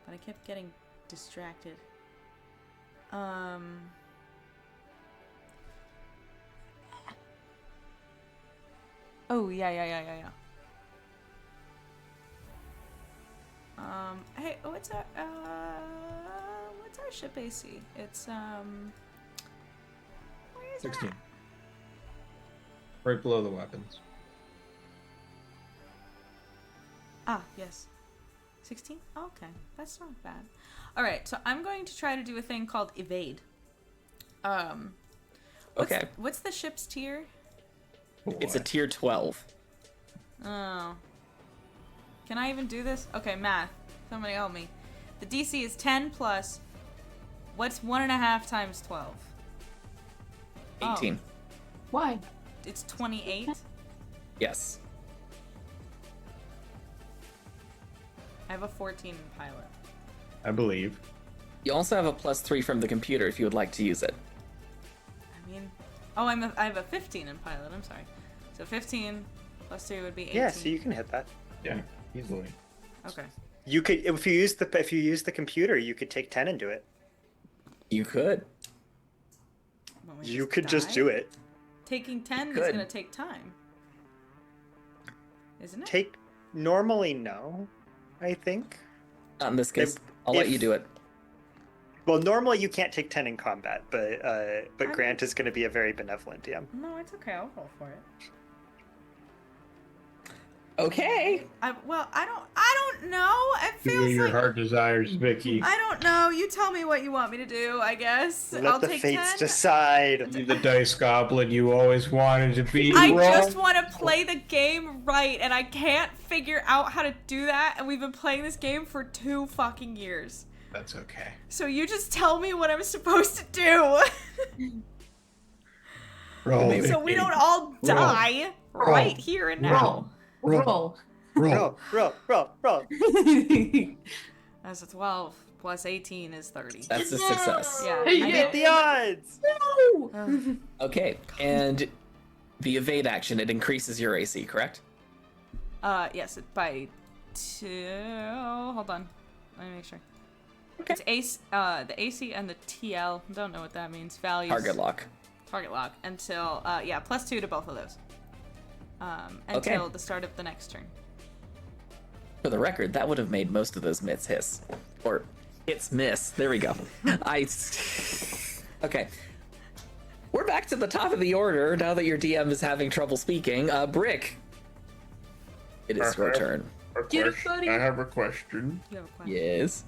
but I kept getting distracted. Oh, yeah. Hey, what's our our ship AC? It's where is
16.
that?
Right below the weapons.
Ah, yes. 16? Oh, okay. That's not bad. Alright, so I'm going to try to do a thing called evade. What's the ship's tier?
It's a tier 12.
Oh. Can I even do this? Okay, math. Somebody help me. The DC is 10 plus. What's 1.5 times 12?
18.
Why?
It's 28.
Yes.
I have a 14 in pilot.
I believe.
You also have a +3 from the computer if you would like to use it.
I mean, oh, I have a 15 in pilot. I'm sorry. So 15 plus 2 would be 18.
Yeah, so you can hit that.
Yeah, easily.
Okay.
You could if you use the computer, you could take 10 and do it.
You could.
Won't we
You could just do it.
Taking 10 is
could.
going to take time. Isn't it?
Normally no, I think.
Not in this case.
If-
I'll let
if-
you do it.
Well, normally you can't take 10 in combat, but
I
Grant is going to be a very benevolent DM.
No, it's okay. I'll roll for it.
Okay.
I don't know. It
Do
feels
your
like
heart desires, Vicky.
I don't know. You tell me what you want me to do, I guess.
Let
I'll
the
take
fates
10.
decide.
Be the dice goblin you always wanted to be.
I
Wrong.
just want to play the game right, and I can't figure out how to do that, and we've been playing this game for 2 fucking years.
That's okay.
So you just tell me what I'm supposed to do.
Roll,
So we
Vicky.
don't all die
Roll.
right here and now.
Roll.
Roll.
Roll.
That's a 12 plus 18 is 30.
That's a success.
Yeah.
Hey,
I
you
know.
The odds.
Ugh.
Okay. And the evade action, it increases your AC, correct?
Yes, by 2. Hold on. Let me make sure.
Okay.
It's AC, the AC and the TL. Don't know what that means. Values.
Target lock.
Target lock until plus 2 to both of those. Until
Okay.
the start of the next turn.
For the record, that would have made most of those myths hiss. Or hits miss. There we go. Okay. We're back to the top of the order now that your DM is having trouble speaking. Brick. It is your turn.
Get it, buddy.
I have a question.
You have a question.
Yes.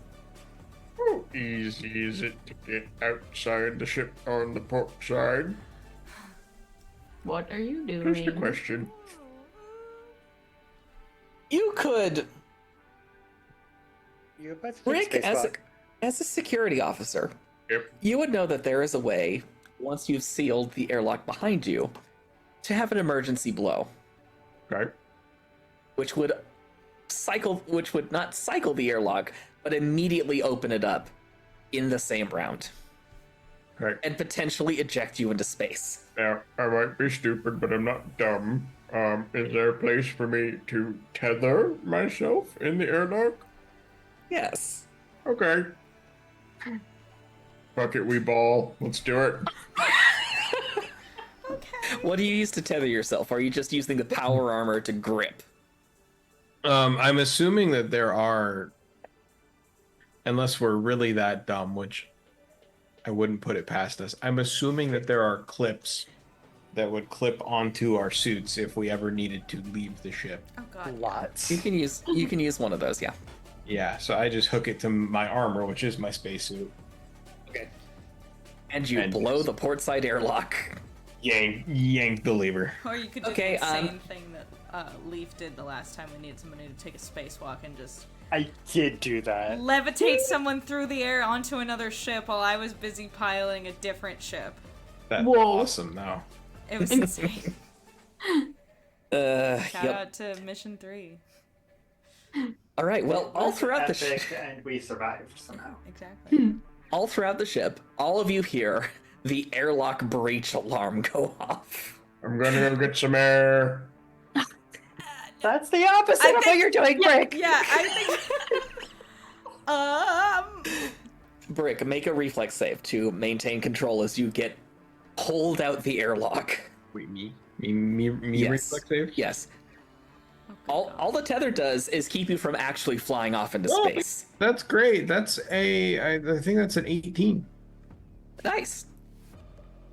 How easy is it to get outside the ship on the port side?
What are you doing?
Just a question.
You could,
You about to take
Brick, as a,
spacewalk.
as a security officer,
Yep.
you would know that there is a way, once you've sealed the airlock behind you, to have an emergency blow,
Okay.
which would not cycle the airlock, but immediately open it up in the same round
Okay.
and potentially eject you into space.
Now, I might be stupid, but I'm not dumb. Is there a place for me to tether myself in the airlock?
Yes.
Okay. Fuck it, we ball. Let's do it.
What do you use to tether yourself? Are you just using the power armor to grip?
I'm assuming that there are, unless we're really that dumb, which I wouldn't put it past us. I'm assuming that there are clips that would clip onto our suits if we ever needed to leave the ship.
Oh god.
Lots.
You can use one of those, yeah.
Yeah, so I just hook it to my armor, which is my spacesuit.
Okay. And you
And
blow
yes.
the portside airlock.
Yank the lever.
Or you could do
Okay,
the insane thing that Leaf did the last time we needed somebody to take a spacewalk and just
I did do that.
levitate someone through the air onto another ship while I was busy piloting a different ship.
That's
Whoa.
awesome, though.
It was insane. Shout
Yep.
out to Mission 3.
All right. Well, all throughout the ship,
and we survived somehow.
Exactly.
all throughout the ship, all of you hear the airlock breach alarm go off.
I'm gonna go get some air.
That's the opposite
I
of what
think-
you're doing, Brick.
Yeah, I think.
Brick, make a reflex save to maintain control as you get pulled out the airlock.
Wait, me? Me
Yes.
reflex save?
Yes. All the tether does is keep you from actually flying off into
Oh,
space.
That's great. That's I think that's an 18.
Nice.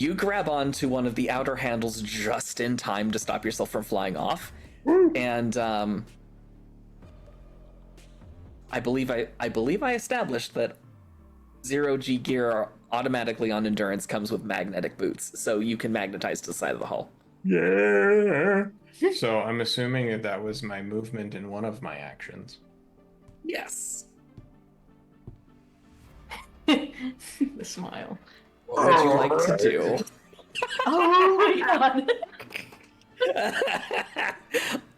You grab onto one of the outer handles just in time to stop yourself from flying off, and I believe I established that 0G gear automatically on endurance comes with magnetic boots, so you can magnetize to the side of the hull.
Yeah.
So I'm assuming that was my movement in one of my actions.
Yes.
The smile.
What would you like to do?
Oh my god.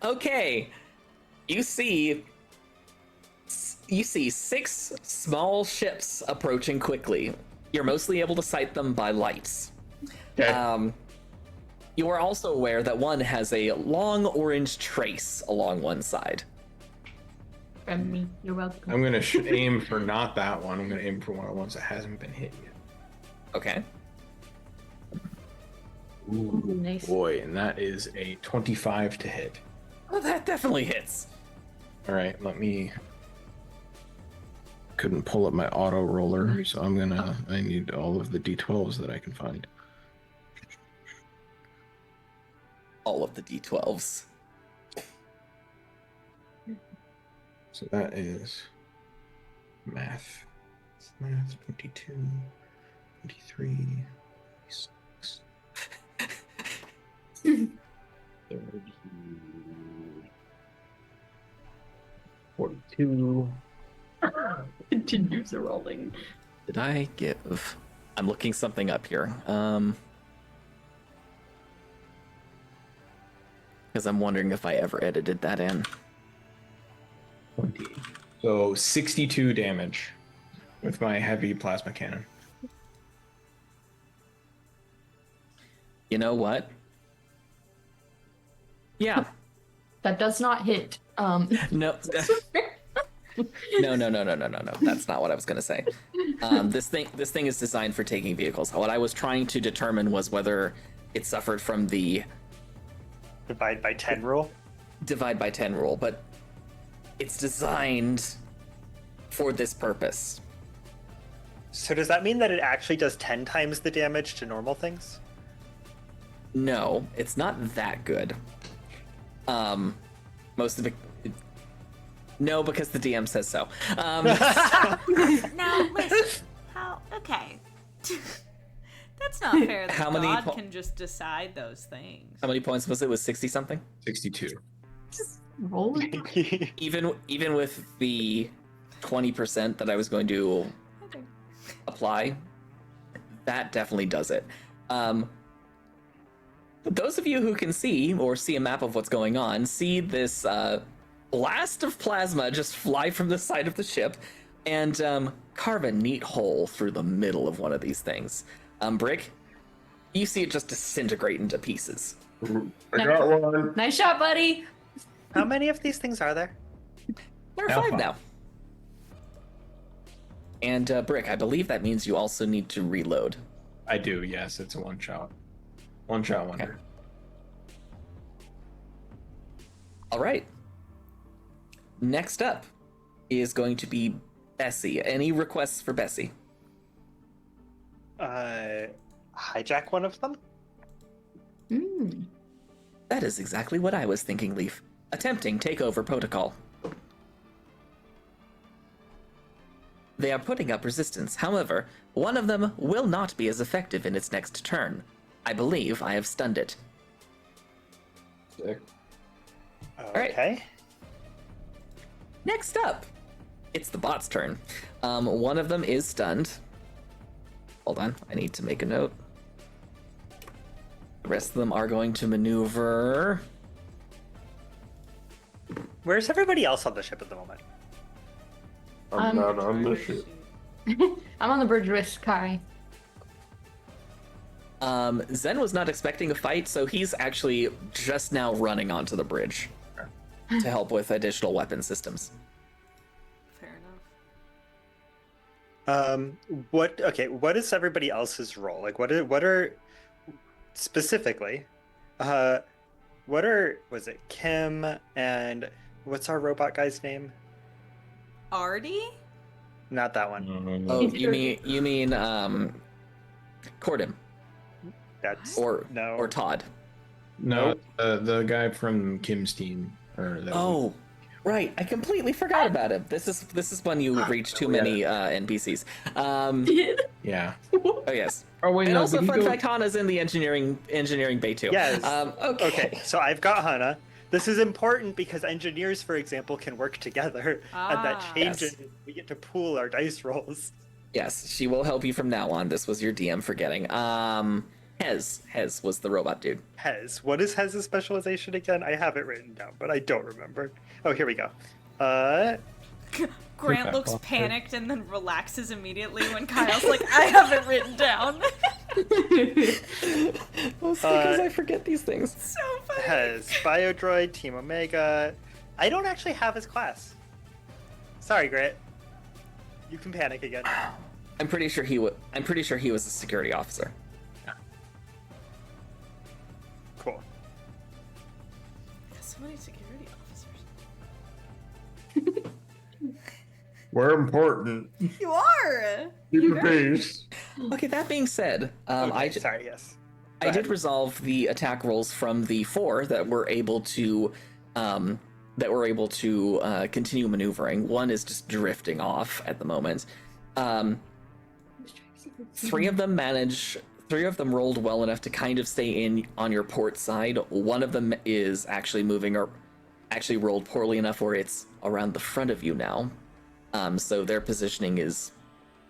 Okay. You see 6 small ships approaching quickly. You're mostly able to sight them by lights.
Okay.
You are also aware that one has a long orange trace along one side.
From me. You're welcome.
I'm gonna aim for not that one. I'm gonna aim for one of the ones that hasn't been hit yet.
Okay.
Ooh, nice.
Boy, and that is a 25 to hit.
Oh, that definitely hits.
All right, couldn't pull up my auto roller, so I need all of the D12s that I can find.
All of the D12s.
So that is math. 22, 23, 26, 30, 42.
Continues rolling.
Did I give... I'm looking something up here. Because I'm wondering if I ever edited that in.
20. So 62 damage with my heavy plasma cannon.
You know what? Yeah.
That does not hit.
No. No. That's not what I was gonna say. This thing is designed for taking vehicles. What I was trying to determine was whether it suffered from the
Divide by 10 rule.
divide by 10 rule, but it's designed for this purpose.
So does that mean that it actually does 10 times the damage to normal things?
No, it's not that good. Most of it. No, because the DM says so.
Now, listen. Okay. That's not fair that
How many
God can just decide those things.
How many points was it? Was 60 something?
62.
Just roll it.
Even with the 20% that I was going to
Okay.
apply, that definitely does it. Those of you who can see or see a map of what's going on see this blast of plasma just fly from the side of the ship and carve a neat hole through the middle of one of these things. Brick, you see it just disintegrate into pieces.
I got one.
Nice shot, buddy.
How many of these things are there?
There are
Now
5
5.
now. And Brick, I believe that means you also need to reload.
I do, yes, it's a one shot. One shot wonder.
All right. Next up is going to be Bessie. Any requests for Bessie?
Hijack one of them?
That is exactly what I was thinking, Leaf. Attempting takeover protocol. They are putting up resistance. However, one of them will not be as effective in its next turn. I believe I have stunned it.
Sick.
right.
Okay.
Next up, it's the bot's turn. One of them is stunned. Hold on, I need to make a note. The rest of them are going to maneuver.
Where's everybody else on the ship at the moment?
I'm not on the ship.
I'm on the bridge with Kai.
Zen was not expecting a fight, so he's actually just now running onto the bridge to help with additional weapon systems.
Fair enough.
What is everybody else's role? Like what are specifically was it Kim and what's our robot guy's name?
Artie?
Not that one.
Oh, you mean Corden
That's
or Todd?
No, the guy from Kim's team.
Oh, right. I completely forgot about him. This is when you reach too many NPCs.
Yeah.
Oh yes.
Oh wait,
And
no.
also,
but he
fun
goes-
fact, Hana's in the engineering bay too.
Yes.
Okay.
So I've got Hana. This is important because engineers, for example, can work together, and that changes.
Yes.
We get to pool our dice rolls.
Yes, she will help you from now on. This was your DM forgetting. Hez was the robot dude.
Hez. What is Hez's specialization again? I have it written down, but I don't remember. Oh, here we go.
Grant looks panicked and then relaxes immediately when Kyle's like, I have it written down.
Well, it's because I forget these things.
So funny.
Hez. Biodroid, Team Omega. I don't actually have his class. Sorry, Grant. You can panic again.
I'm pretty sure he was a security officer.
Cool.
So many security officers.
We're important.
You are!
Keep the peace.
Okay, that being said,
Sorry, yes.
I did resolve the attack rolls from the 4 that were able to continue maneuvering. One is just drifting off at the moment. 3 of them rolled well enough to kind of stay in on your port side. One of them is actually moving or actually rolled poorly enough where it's around the front of you now. So their positioning is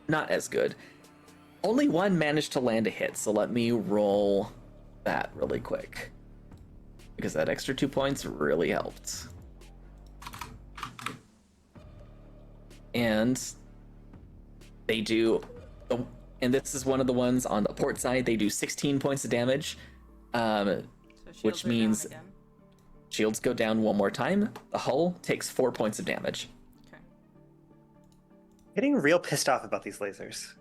not as good. Only one managed to land a hit, so let me roll that really quick. Because that extra 2 points really helped. And they do, and this is one of the ones on the port side, they do 16 points of damage, which means shields go down one more time. The hull takes 4 points of damage.
Okay.
Getting real pissed off about these lasers.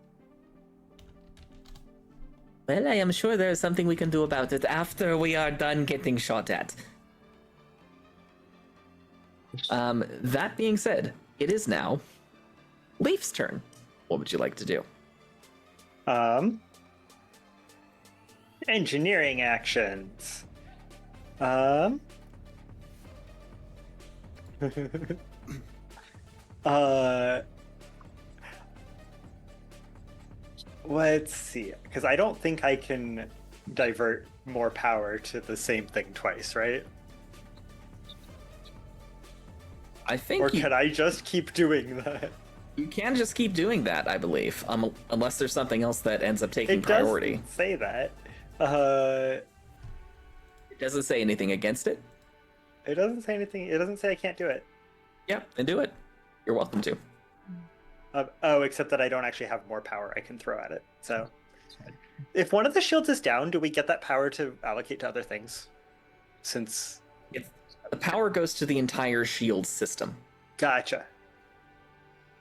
Well, I am sure there is something we can do about it after we are done getting shot at. That being said, it is now Leaf's turn. What would you like to do?
Engineering actions. Let's see, because I don't think I can divert more power to the same thing twice, right?
I think
Or can I just keep doing that?
you can just keep doing that, I believe, unless there's something else that ends up taking
It
priority.
doesn't say that.
It doesn't say anything against it.
It doesn't say anything. It doesn't say I can't do it.
Yeah, then do it. You're welcome to.
Except that I don't actually have more power I can throw at it. So, if one of the shields is down, do we get that power to allocate to other things? Since
The power goes to the entire shield system.
Gotcha.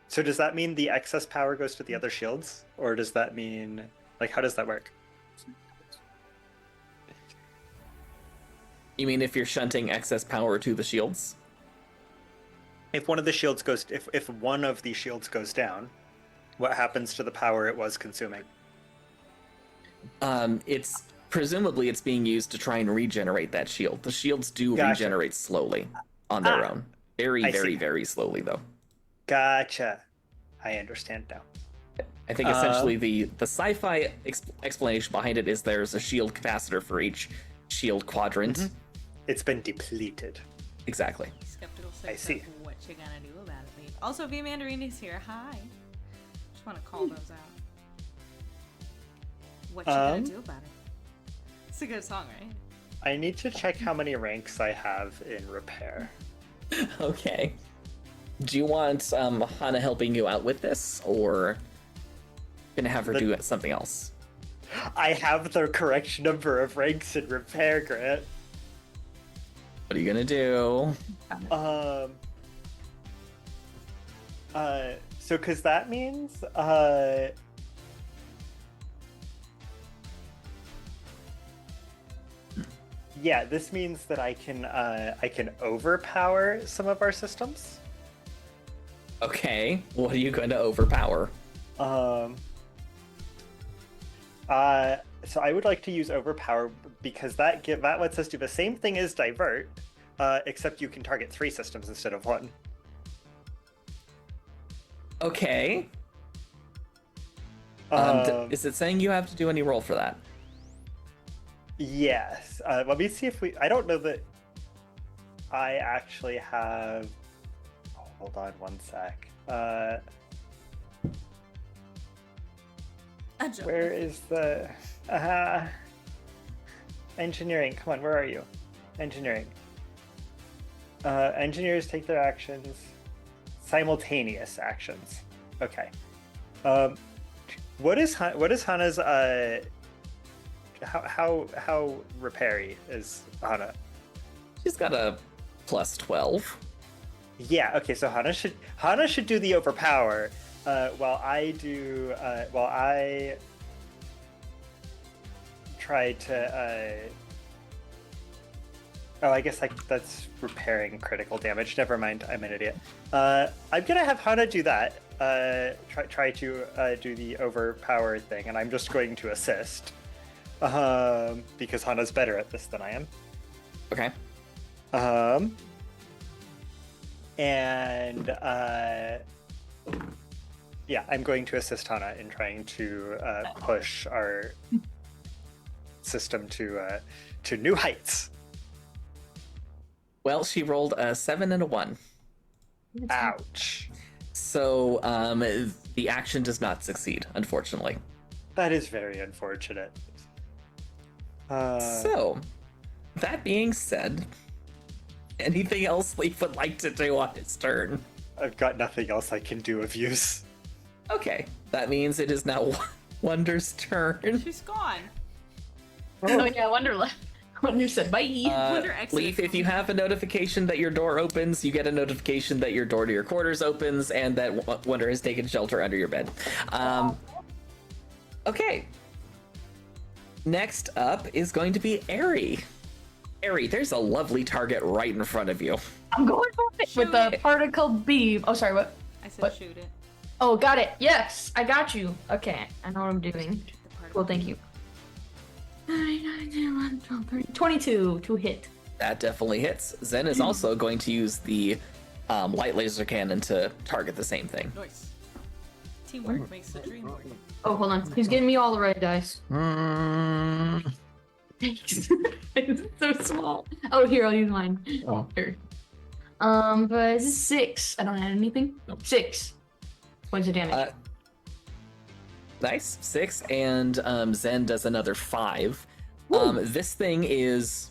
So does that mean the excess power goes to the other shields, or does that mean how does that work?
You mean if you're shunting excess power to the shields?
If one of the shields goes, if one of these shields goes down, what happens to the power it was consuming?
It's presumably it's being used to try and regenerate that shield. The shields do regenerate slowly on their own. Very, very, very slowly, though.
Gotcha. I understand now.
I think essentially the sci-fi explanation behind it is there's a shield capacitor for each shield quadrant.
Mm-hmm. It's been depleted.
Exactly.
Skeptical
I see.
What you gonna do about it, Lee? Also, V Mandarini's here. Hi. Just want to call those out. What you gonna do about it? It's a good song, right?
I need to check how many ranks I have in repair.
Okay. Do you want Hana helping you out with this, or gonna have her do something else?
I have the correct number of ranks in repair, Grant.
What are you gonna do?
So because that means, yeah, this means that I can overpower some of our systems.
Okay, what are you going to overpower?
So I would like to use overpower because that lets us do the same thing as divert, except you can target 3 systems instead of 1.
Okay. Is it saying you have to do any roll for that?
Yes. Let me see if I don't know that I actually have. Oh, hold on one sec. Where is the engineering? Come on, where are you? Engineering. Engineers take their actions. Simultaneous actions. Okay. What is Hana's how repairy is Hana?
She's got a plus 12.
Yeah, okay, so Hana should do the overpower, while I try to oh, I guess that's repairing critical damage. Never mind, I'm an idiot. I'm gonna have Hana do that. Try to do the overpower thing, and I'm just going to assist. Because Hana's better at this than I am.
Okay.
And yeah, I'm going to assist Hana in trying to push our system to new heights.
Well, she rolled a 7 and a 1.
Ouch.
So, the action does not succeed, unfortunately.
That is very unfortunate.
So, that being said, anything else Leaf would like to do on his turn?
I've got nothing else I can do of use.
Okay, that means it is now Wonder's turn.
She's gone.
Oh yeah, Wonder said bye.
Wonder exited.
Leaf, if you have a notification that your door opens, you get a notification that your door to your quarters opens and that Wonder has taken shelter under your bed. Okay. Next up is going to be Aerie. Aerie, there's a lovely target right in front of you.
I'm going for it with the particle beam. Oh, sorry, what?
I said
What?
shoot it.
Oh, got it. Yes, I got you. Okay, I know what I'm doing. Well, thank you. 22 to hit.
That definitely hits. Zen is also going to use the light laser cannon to target the same thing.
Nice. Teamwork makes the dream work.
Oh, hold on. He's giving me all the right dice. Thanks. It's so small. Oh, here, I'll use mine.
Oh.
Here. But it's 6. I don't have anything.
Nope.
6 points of damage.
Nice. 6, and Zen does another 5. This thing is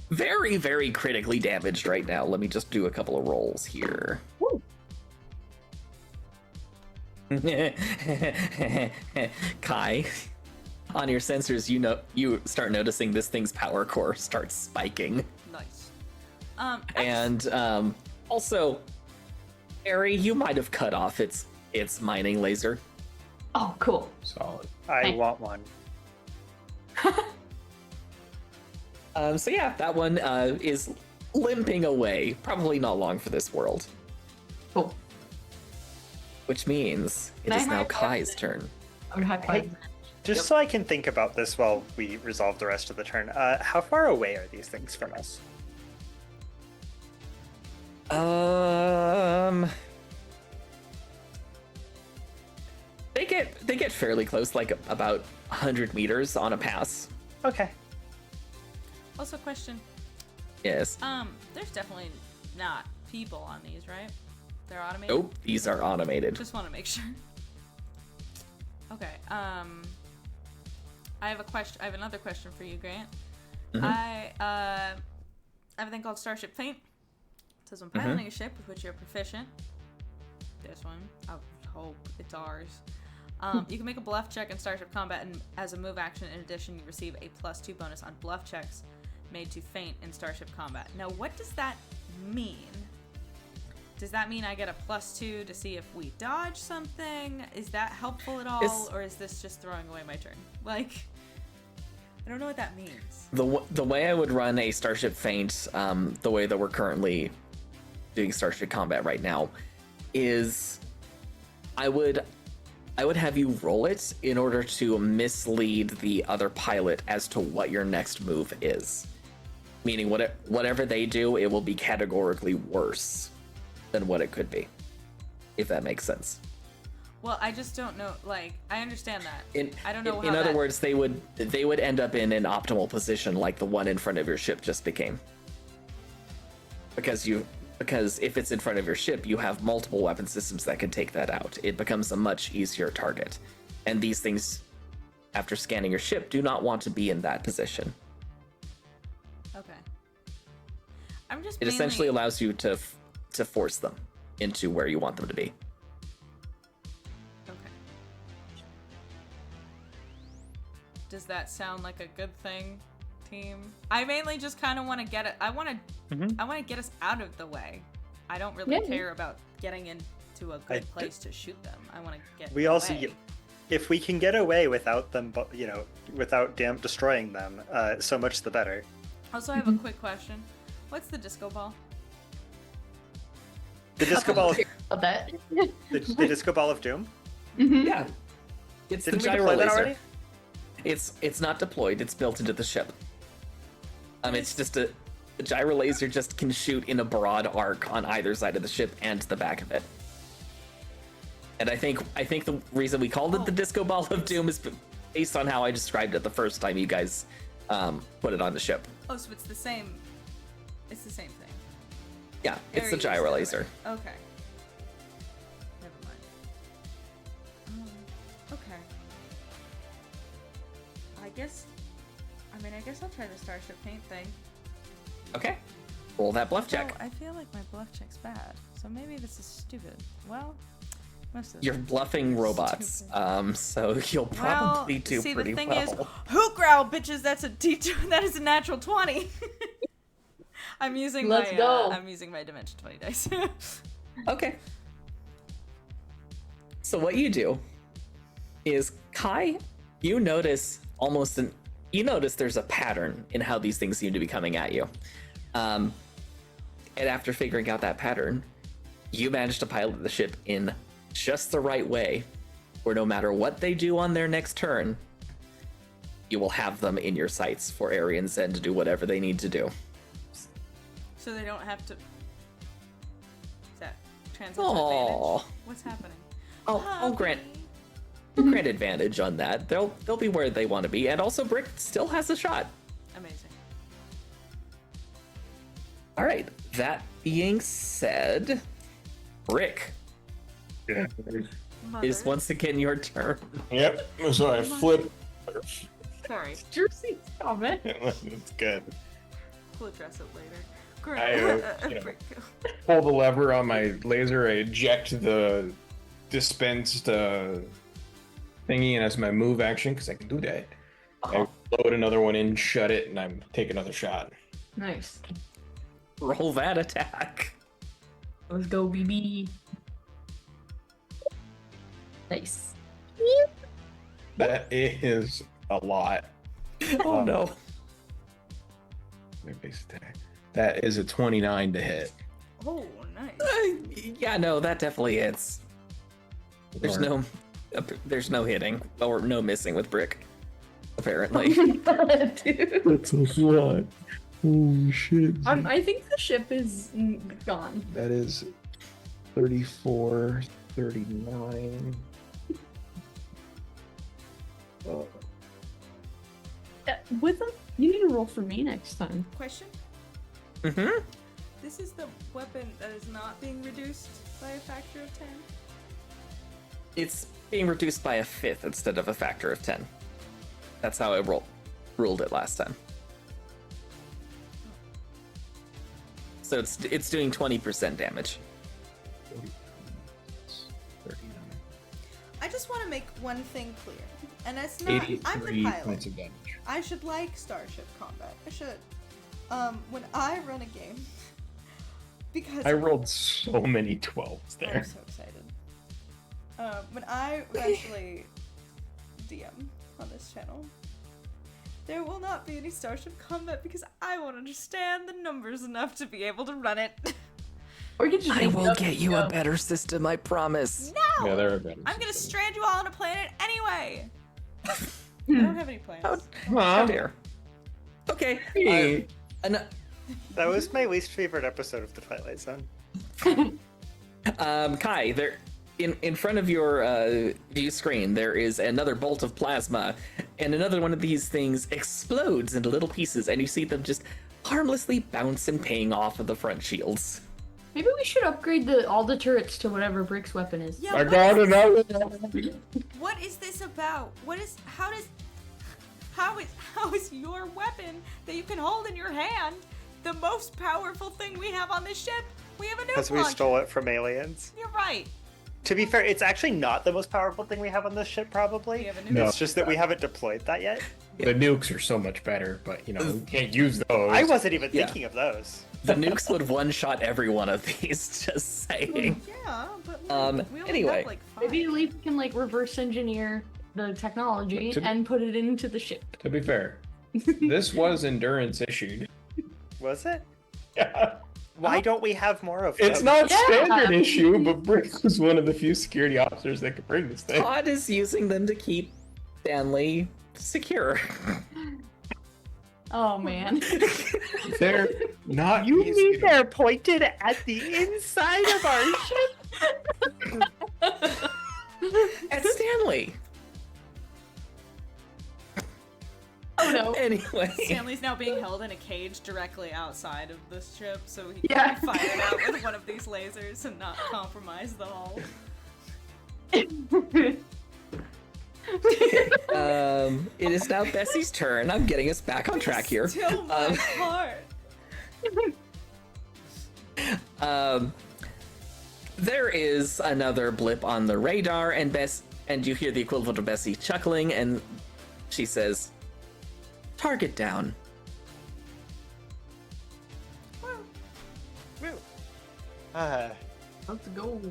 very, very critically damaged right now. Let me just do a couple of rolls here.
Woo.
Kai, on your sensors, you start noticing this thing's power core starts spiking.
Nice.
And also, Aerie, you might have cut off its mining laser.
Oh, cool.
Solid.
I want one.
So yeah, that one is limping away. Probably not long for this world.
Cool.
Which means it
Can I
is now
high-five
Kai's
it?
turn.
I would high five.
Hey, just so I can think about this while we resolve the rest of the turn, how far away are these things from us?
They get fairly close, like about 100 meters on a pass.
Okay.
Also, question.
Yes.
There's definitely not people on these, right? They're automated.
Nope, these are automated.
Just want to make sure. Okay. I have a question. I have another question for you, Grant.
Mm-hmm.
I have a thing called Starship Feint. It says when piloting a ship with which you're proficient. This one. I hope it's ours. You can make a bluff check in Starship Combat, and as a move action, in addition, you receive a +2 bonus on bluff checks made to feint in Starship Combat. Now, what does that mean? Does that mean I get a +2 to see if we dodge something? Is that helpful at all, or is this just throwing away my turn? Like, I don't know what that means.
The way I would run a Starship Feint, the way that we're currently doing Starship Combat right now, is I would have you roll it in order to mislead the other pilot as to what your next move is. Meaning, whatever they do, it will be categorically worse than what it could be. If that makes sense.
Well, I just don't know. Like, I understand that. I don't know.
In other words, they would end up in an optimal position, like the one in front of your ship just became. Because if it's in front of your ship, you have multiple weapon systems that can take that out. It becomes a much easier target. And these things, after scanning your ship, do not want to be in that position.
Okay. I'm just.
It essentially allows you to force them into where you want them to be.
Okay. Does that sound like a good thing, team? I mainly just kind of want to get it. I want to get us out of the way. I don't really care about getting into a good place to shoot them. I want to get.
We
away.
also, if we can get away without them, without destroying them, so much the better.
Also, I have a quick question. What's the disco ball?
The disco ball.
Of that.
The disco ball of doom.
Yeah. It's
Didn't
the
we
gyro
deploy that
laser.
already?
It's not deployed. It's built into the ship. It's just the gyro laser just can shoot in a broad arc on either side of the ship and the back of it. And I think the reason we called it the disco ball of doom is based on how I described it the first time you guys put it on the ship.
Oh, so it's the same. It's the same thing.
Yeah, it's the gyro laser.
Okay. Never mind. Okay. I guess I'll try the Starship Paint thing.
Okay. Roll that bluff check.
Oh, I feel like my bluff check's bad, so maybe this is stupid. Well, most of
You're bluffing robots, so you'll probably do
see,
pretty
the thing
well.
is, hoot growl, bitches. That is a natural 20. I'm using
Let's go.
I'm using my Dimension 20 dice.
Okay. So what you do is, Kai, you notice there's a pattern in how these things seem to be coming at you. And after figuring out that pattern, you manage to pilot the ship in just the right way, where no matter what they do on their next turn, you will have them in your sights for Arian Zen to do whatever they need to do.
So they don't have to. Is that transition
Aww.
advantage? What's happening?
I'll grant advantage on that. They'll be where they want to be, and also Brick still has a shot.
Amazing.
All right. That being said, Brick,
Yeah.
is once again your turn.
Yep. So I flip.
Sorry.
Jersey comment.
It's good.
We'll address it later.
I,
Great.
Pull the lever on my laser. I eject the dispensed thingy, and that's my move action because I can do that. I load another one in, shut it, and I'm take another shot.
Nice.
Roll that attack.
Let's go, BB. Nice.
That is a lot.
Oh no.
My base attack. That is a 29 to hit.
Oh, nice.
Yeah, no, that definitely hits. There's no hitting or no missing with Brick, apparently.
Dude.
That's a lot. Oh shit.
I think the ship is gone.
That is 34, 39.
With them, you need to roll for me next time.
Question?
Mm-hmm.
This is the weapon that is not being reduced by a factor of 10?
It's being reduced by a fifth instead of a factor of 10. That's how I ruled it last time. So it's doing 20% damage.
39.
I just want to make one thing clear. And that's not, I'm the
83
pilot.
points of damage.
I should like Starship Combat. I should. When I run a game, because
I rolled so many 12s
I'm
there.
so excited. When I eventually DM on this channel, there will not be any starship combat because I won't understand the numbers enough to be able to run it.
Or you could just
I
make
will
up
get
and
you
go.
a better system, I promise.
No!
Yeah, there are better
I'm gonna
systems.
strand you all on a planet anyway! I don't have any plans.
How dare. Okay.
Hey.
That was my least favorite episode of The Twilight Zone.
Kai, there, in front of your view screen, there is another bolt of plasma, and another one of these things explodes into little pieces, and you see them just harmlessly bounce and ping off of the front shields.
Maybe we should upgrade all the turrets to whatever Brick's weapon is.
Yeah,
I got another.
what is this about? How is your weapon that you can hold in your hand the most powerful thing we have on this ship? We have a nuke
Because we
launcher.
stole it from aliens.
You're right.
To be fair, it's actually not the most powerful thing we have on this ship, probably.
We have a nuke.
No.
It's just that we haven't deployed that yet.
The nukes are so much better, but we can't use those.
I wasn't even
Yeah.
thinking of those.
The nukes would one-shot every one of these, just saying.
Yeah, but we only
anyway.
have like 5.
Maybe at least we can like reverse engineer the technology
To-
and put it into the ship.
To be fair, this was endurance issued.
Was it?
Yeah.
Why don't we have more of them?
It's not
Yeah.
standard issue, but Brick was one of the few security officers that could bring this thing.
Todd is using them to keep Stanley secure.
Oh man.
They're not.
You
easy
mean
to-
they're pointed at the inside of our ship?
At Stanley.
Oh no.
Anyway.
Stanley's now being held in a cage directly outside of the ship, so he
Yeah.
can be fired out with one of these lasers and not compromise the hull.
It is now Bessie's turn. I'm getting us back on track here.
Still my heart.
There is another blip on the radar, and you hear the equivalent of Bessie chuckling, and she says, "Target down."
Woo.
Let's go.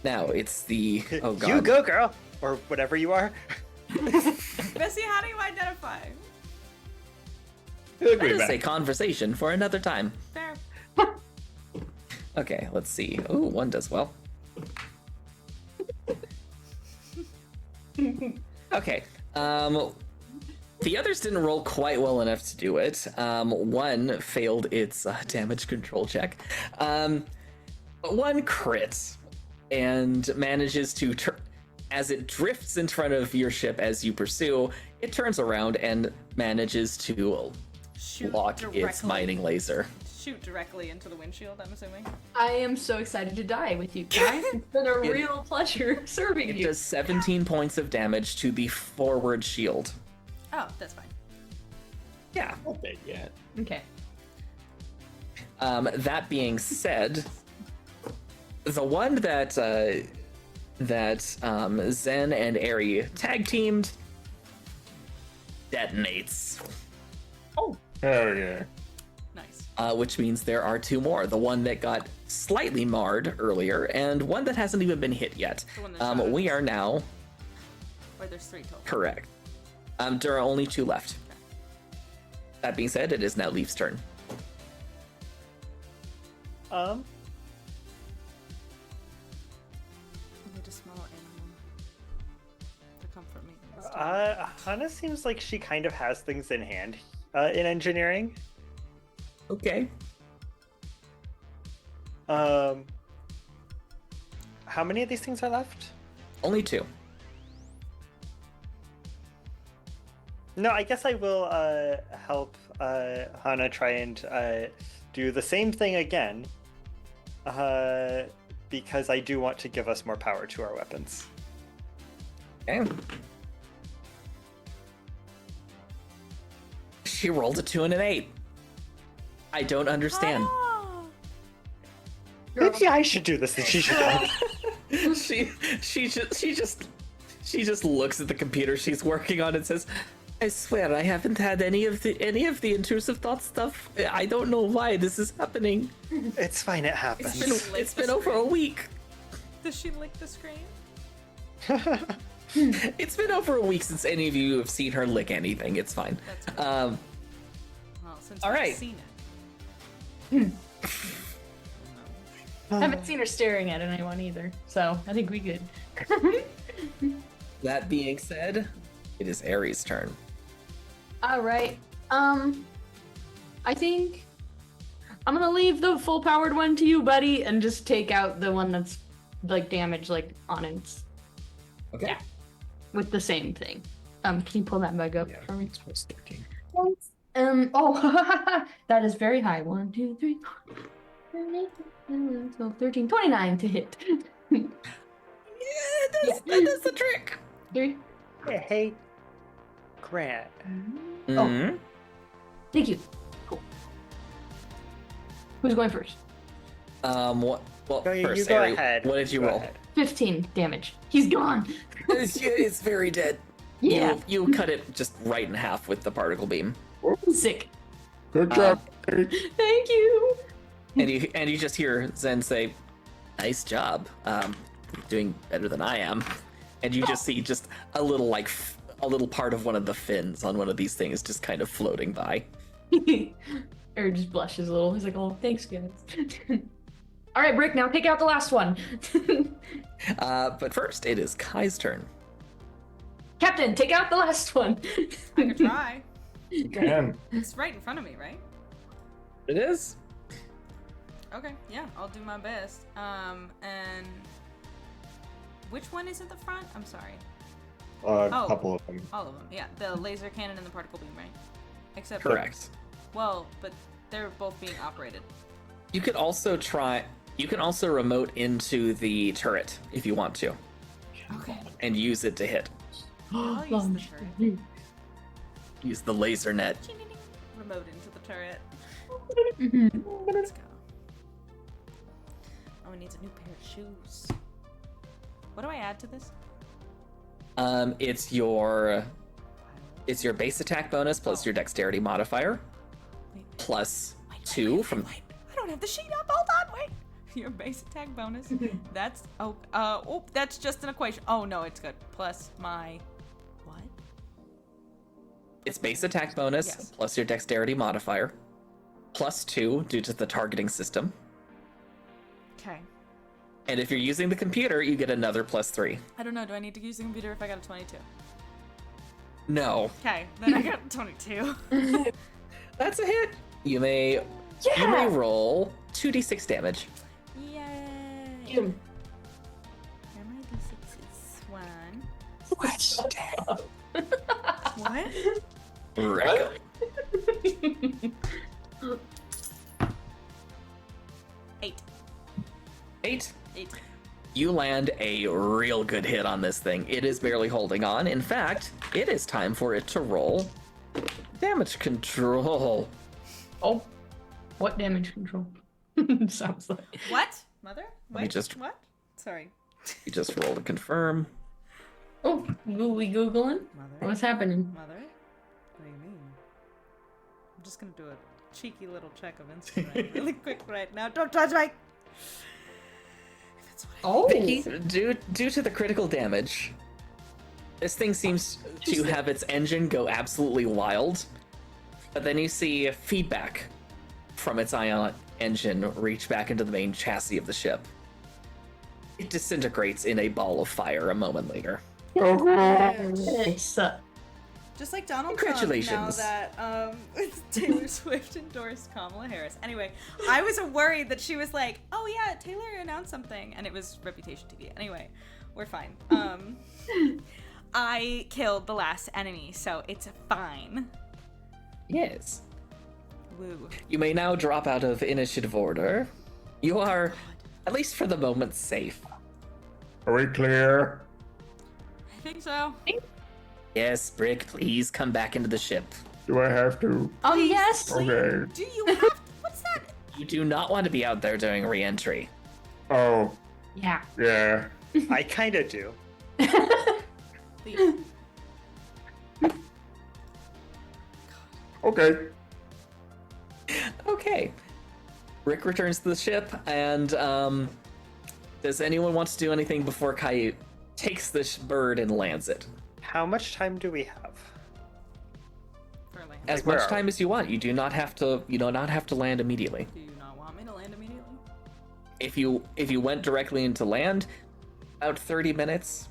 Now it's the oh god.
You go, girl, or whatever you are.
Bessie, how do you identify?
Look
That
me
is a
back.
conversation for another time.
Fair.
Okay, let's see. Oh, one does well. Okay. The others didn't roll quite well enough to do it. One failed its damage control check. One crits and manages to as it drifts in front of your ship as you pursue, it turns around and manages to
Shoot
lock
directly.
its mining laser.
Shoot directly into the windshield, I'm assuming.
I am so excited to die with you guys. It's been a real pleasure serving
It
you.
does 17 points of damage to the forward shield.
Oh, that's fine.
Yeah.
Not dead yet.
Okay.
That being said, the one that Zen and Ari tag teamed detonates,
Oh yeah.
Nice.
which means there are two more. The one that got slightly marred earlier, and one that hasn't even been hit yet.
The one that shot
We are now
Or there's 3 total.
correct. There are only 2 left. That being said, it is now Leaf's turn.
I need a small animal to comfort me. in this time.
Hana seems like she kind of has things in hand in engineering.
Okay.
How many of these things are left?
Only 2.
No, I guess I will help Hana try and do the same thing again. Because I do want to give us more power to our weapons.
Okay. She rolled a 2 and an 8. I don't understand.
Ah!
Maybe I should do this and she should not.
she just looks at the computer she's working on and says, "I swear I haven't had any of the intrusive thought stuff. I don't know why this is happening.
It's fine, it happens.
It's been over a week."
Does she lick the screen?
It's been over a week since any of you have seen her lick anything. It's fine.
That's good.
Um,
Well, since
all
we've
right.
seen it.
I haven't seen her staring at anyone either, so I think we good.
that being said, it is Aries' turn.
All right. I think I'm gonna leave the full powered one to you, buddy, and just take out the one that's like damaged, like on its
Okay.
Yeah. with the same thing. Can you pull that bug up
Yeah,
for me?
it's plus 13.
Thanks. Oh, that is very high. 1, 2, 3, 12, 13, 29 to hit.
Yeah, that does the trick.
3.
Hey, Grant.
Mhm.
Thank you. Cool. Who's going first?
What? Well,
No, you
first,
go
Ari,
ahead.
what did you
Go
roll?
ahead.
15 damage. He's gone.
It's very dead.
Yeah.
You cut it just right in half with the particle beam,
Sick.
Good
job.
Thank you.
and you just hear Zen say, "Nice job. Doing better than I am." And you just see just a little a little part of one of the fins on one of these things just kind of floating by.
Or just blushes a little. He's like, "Oh, thanks, guys." All right, Brick. Now take out the last one.
But first, it is Kai's turn.
Captain, take out the last one.
I could try.
Can.
It's right in front of me, right?
It is.
Okay, yeah, I'll do my best. And which one is at the front? I'm sorry.
A
Oh.
couple of them.
All of them. Yeah, the laser cannon and the particle beam, right? Except
Correct.
Well, but they're both being operated.
You could also try. You can also remote into the turret if you want to,
Okay.
and use it to hit.
I'll use the turret.
Use the laser net.
Remote into the turret.
Mhm.
Let's go. Oh, it needs a new pair of shoes. What do I add to this?
It's your base attack bonus plus your dexterity modifier
Wait,
plus
wait,
2 from.
Wait, I don't have the sheet up. Hold on, wait. Your base attack bonus. That's that's just an equation. Oh no, it's good. Plus my what?
It's base attack bonus
Yes.
plus your dexterity modifier plus 2 due to the targeting system.
Okay.
And if you're using the computer, you get another plus 3.
I don't know. Do I need to use the computer if I got a 22?
No,
Okay, then I got 22.
that's a hit. You may roll 2d6 damage.
Yay!
Get him.
Here are my d6s. 1. What?
Right.
8.
8.
8.
You land a real good hit on this thing. It is barely holding on. In fact, it is time for it to roll damage control.
Oh, what damage control? Sounds like.
What? Mother?
Let me
Wait,
just-
what? Sorry.
You just roll to confirm.
Oh, we googling?
Mother?
What's happening?
Mother? What do you mean? I'm just gonna do a cheeky little check of Instagram really quick right now. Don't touch me! If it's what I
Oh,
Vicky, due to the critical damage, this thing seems to have its engine go absolutely wild. But then you see feedback from its ion engine reach back into the main chassis of the ship. It disintegrates in a ball of fire a moment later.
nice.
Just like Donald
Congratulations.
Trump, now that Taylor Swift endorsed Kamala Harris. Anyway, I was worried that she was like, "Oh yeah, Taylor announced something," and it was Reputation TV. Anyway, we're fine. I killed the last enemy, so it's fine.
Yes.
Woo.
You may now drop out of initiative order. You are, at least for the moment, safe.
Are we clear?
I think so.
Yes, Brick, please come back into the ship.
Do I have to?
Oh yes.
Okay.
Do you have? What's that?
You do not want to be out there doing re-entry.
Oh,
Yeah.
yeah.
I kind of do.
Leave.
Okay.
Okay. Rick returns to the ship, and does anyone want to do anything before Kai takes this bird and lands it.
How much time do we have?
For land.
As
Like, where
much
are
time
we?
as you want. You do not have to land immediately.
Do you not want me to land immediately?
If you went directly into land, about 30 minutes.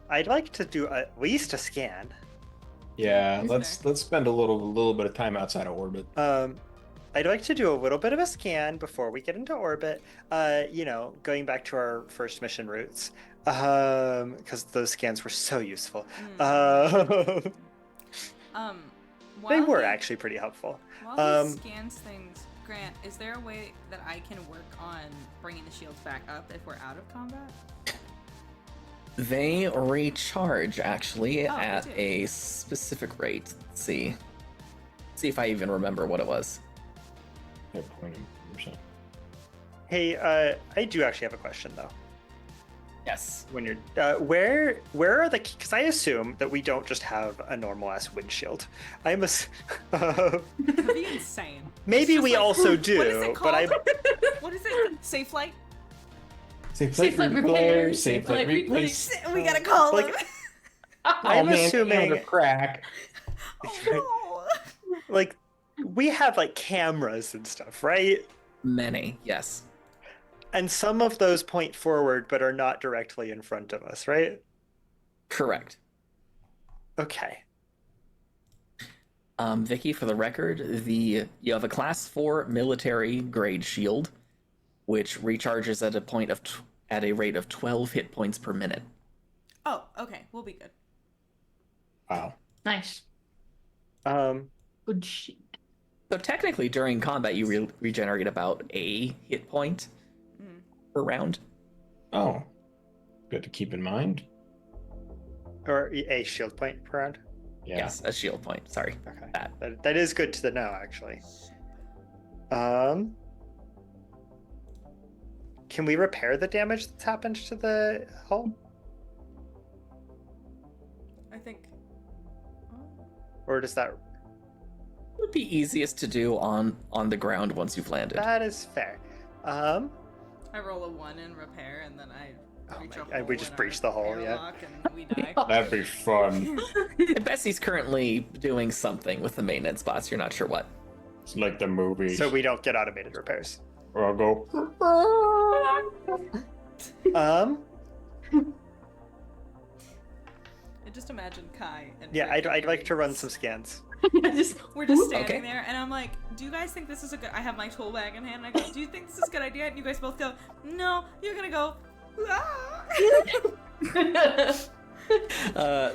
I'd like to do at least a scan.
Yeah,
That's
let's spend a little bit of time outside of orbit.
I'd like to do a little bit of a scan before we get into orbit. Going back to our first mission routes, because those scans were so useful. They
While
were
he-
actually pretty helpful.
While he scans things, Grant, is there a way that I can work on bringing the shields back up if we're out of combat?
They recharge actually
Oh, they
at
do.
a specific rate. Let's see if I even remember what it was.
They're 20%.
Hey, I do actually have a question though.
Yes.
When you're where are the? Because I assume that we don't just have a normal ass windshield. I'm a.
That'd be insane.
Maybe
It's just
we
like,
also
what is
do,
it
but I.
called? What is it? Safe flight?
Safe
Safe flight repair, safe flight
replace.
We gotta call
Like-
him.
I'm assuming
crack.
Oh
like we have like cameras and stuff, right?
Many, yes.
And some of those point forward, but are not directly in front of us, right?
Correct.
Okay.
Vicky, for the record, you have a class 4 military grade shield, which recharges at a rate of 12 hit points per minute.
no! Oh, okay. We'll be good.
Wow.
Nice. Good shit.
So technically, during combat, you regenerate about a hit point per round.
Oh, good to keep in mind.
Or a shield point per round.
Yeah.
Yes, a shield point. Sorry.
Okay. That is good to know, actually. Can we repair the damage that's happened to the hull?
I think.
Or does that...
It would be easiest to do on the ground once you've landed.
That is fair.
I roll a 1 in repair, and then I reach a hole
we just
in
breach
our
the hole, yeah.
airlock, and we die.
That'd be fun.
Bessie's currently doing something with the maintenance bots. You're not sure what.
It's like the movie.
So we don't get automated repairs.
Or I'll go.
I just imagine Kai and
Yeah,
Rick
I'd like to run
doing
some scans.
I just
We're just standing
Okay.
there, and I'm like, "Do you guys think this is a good?" I have my tool bag in hand, and I go, "Do you think this is a good idea?" And you guys both go, "No." You're gonna go, "Ah."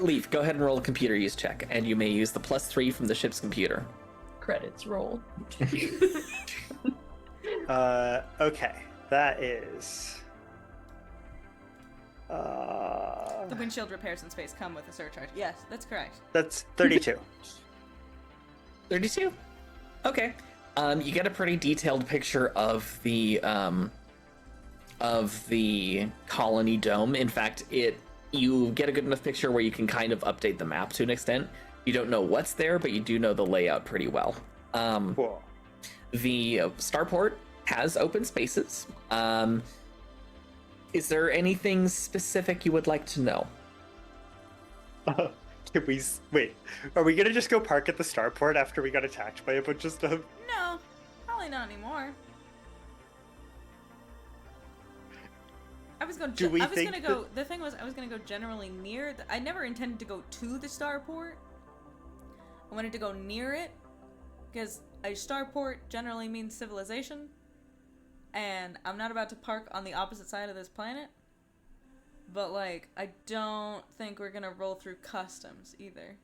Leaf, go ahead and roll a computer use check, and you may use the +3 from the ship's computer.
Credits roll.
Okay. That is...
The windshield repairs in space come with a surcharge. Yes, that's correct.
that's 32.
32. Okay. You get a pretty detailed picture of the colony dome. In fact, you get a good enough picture where you can kind of update the map to an extent. You don't know what's there, but you do know the layout pretty well.
Cool.
The starport has open spaces. Is there anything specific you would like to know?
Can we... Wait. Are we gonna just go park at the starport after we got attacked by a bunch of stuff?
No, probably not anymore. I was going.
Do we
I was
think
gonna go. The thing was, I was gonna go generally near. I never intended to go to the starport. I wanted to go near it because a starport generally means civilization, and I'm not about to park on the opposite side of this planet. But like, I don't think we're gonna roll through customs either.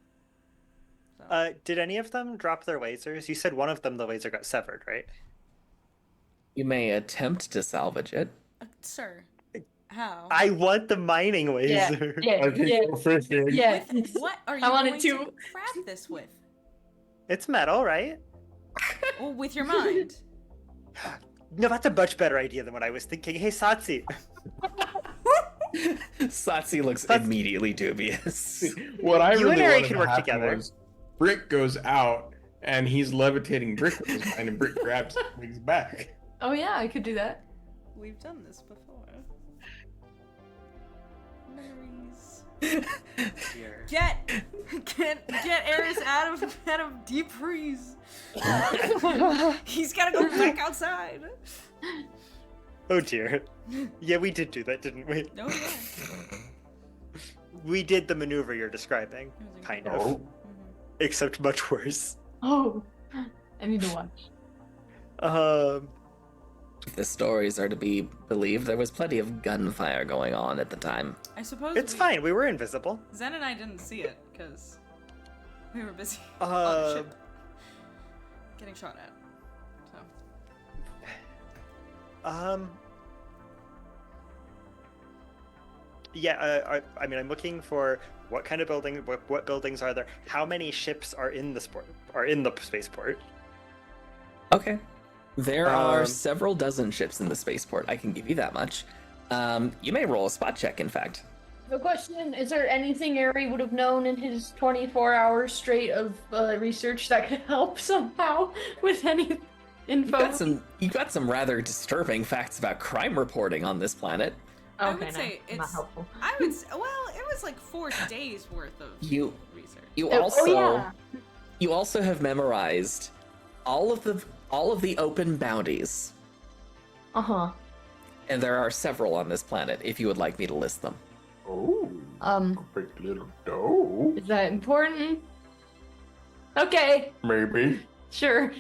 So.
Did any of them drop their lasers? You said one of them, the laser got severed, right?
You may attempt to salvage it.
Sir, how?
I want the mining laser.
Yeah, yeah.
With what are you
I wanted
going
to-
to craft this with?
It's metal, right?
Well, with your mind.
No, that's a much better idea than what I was thinking. Hey, Satsi.
Satsi looks
That's-
immediately dubious.
What I
You
really
and Harry
wanted
can
to
work
happen
together.
was Brick goes out and he's levitating Brick with his mind, and Brick grabs Brick's back.
Oh yeah, I could do that.
We've done this before. Memories.
Here.
Get Eris out of deep freeze. He's gotta go back outside.
Oh dear. Yeah, we did do that, didn't we?
Oh yeah.
We did the maneuver you're describing, kind of.
Oh.
Except much worse.
Oh, I need to watch.
If the stories are to be believed, there was plenty of gunfire going on at the time.
I suppose
It's fine. We were invisible.
Zen and I didn't see it because we were busy on the
Uh,
ship getting shot at. So
Yeah. I mean, I'm looking for what kind of building. What buildings are there? How many ships are in the spaceport?
Okay. There are
Um,
several dozen ships in the spaceport. I can give you that much. You may roll a spot check, in fact.
The question, is there anything Ari would have known in his 24 hours straight of research that could help somehow with any info?
You've got some rather disturbing facts about crime reporting on this planet.
I
Okay,
would say
not
it's.
helpful.
I would. Well, it was like 4 days worth of
You
research.
you
Oh,
also
yeah.
you also have memorized all of the open bounties,
Uh-huh.
and there are several on this planet. If you would like me to list them.
Oh. Big little dough.
Is that important? Okay,
Maybe.
sure.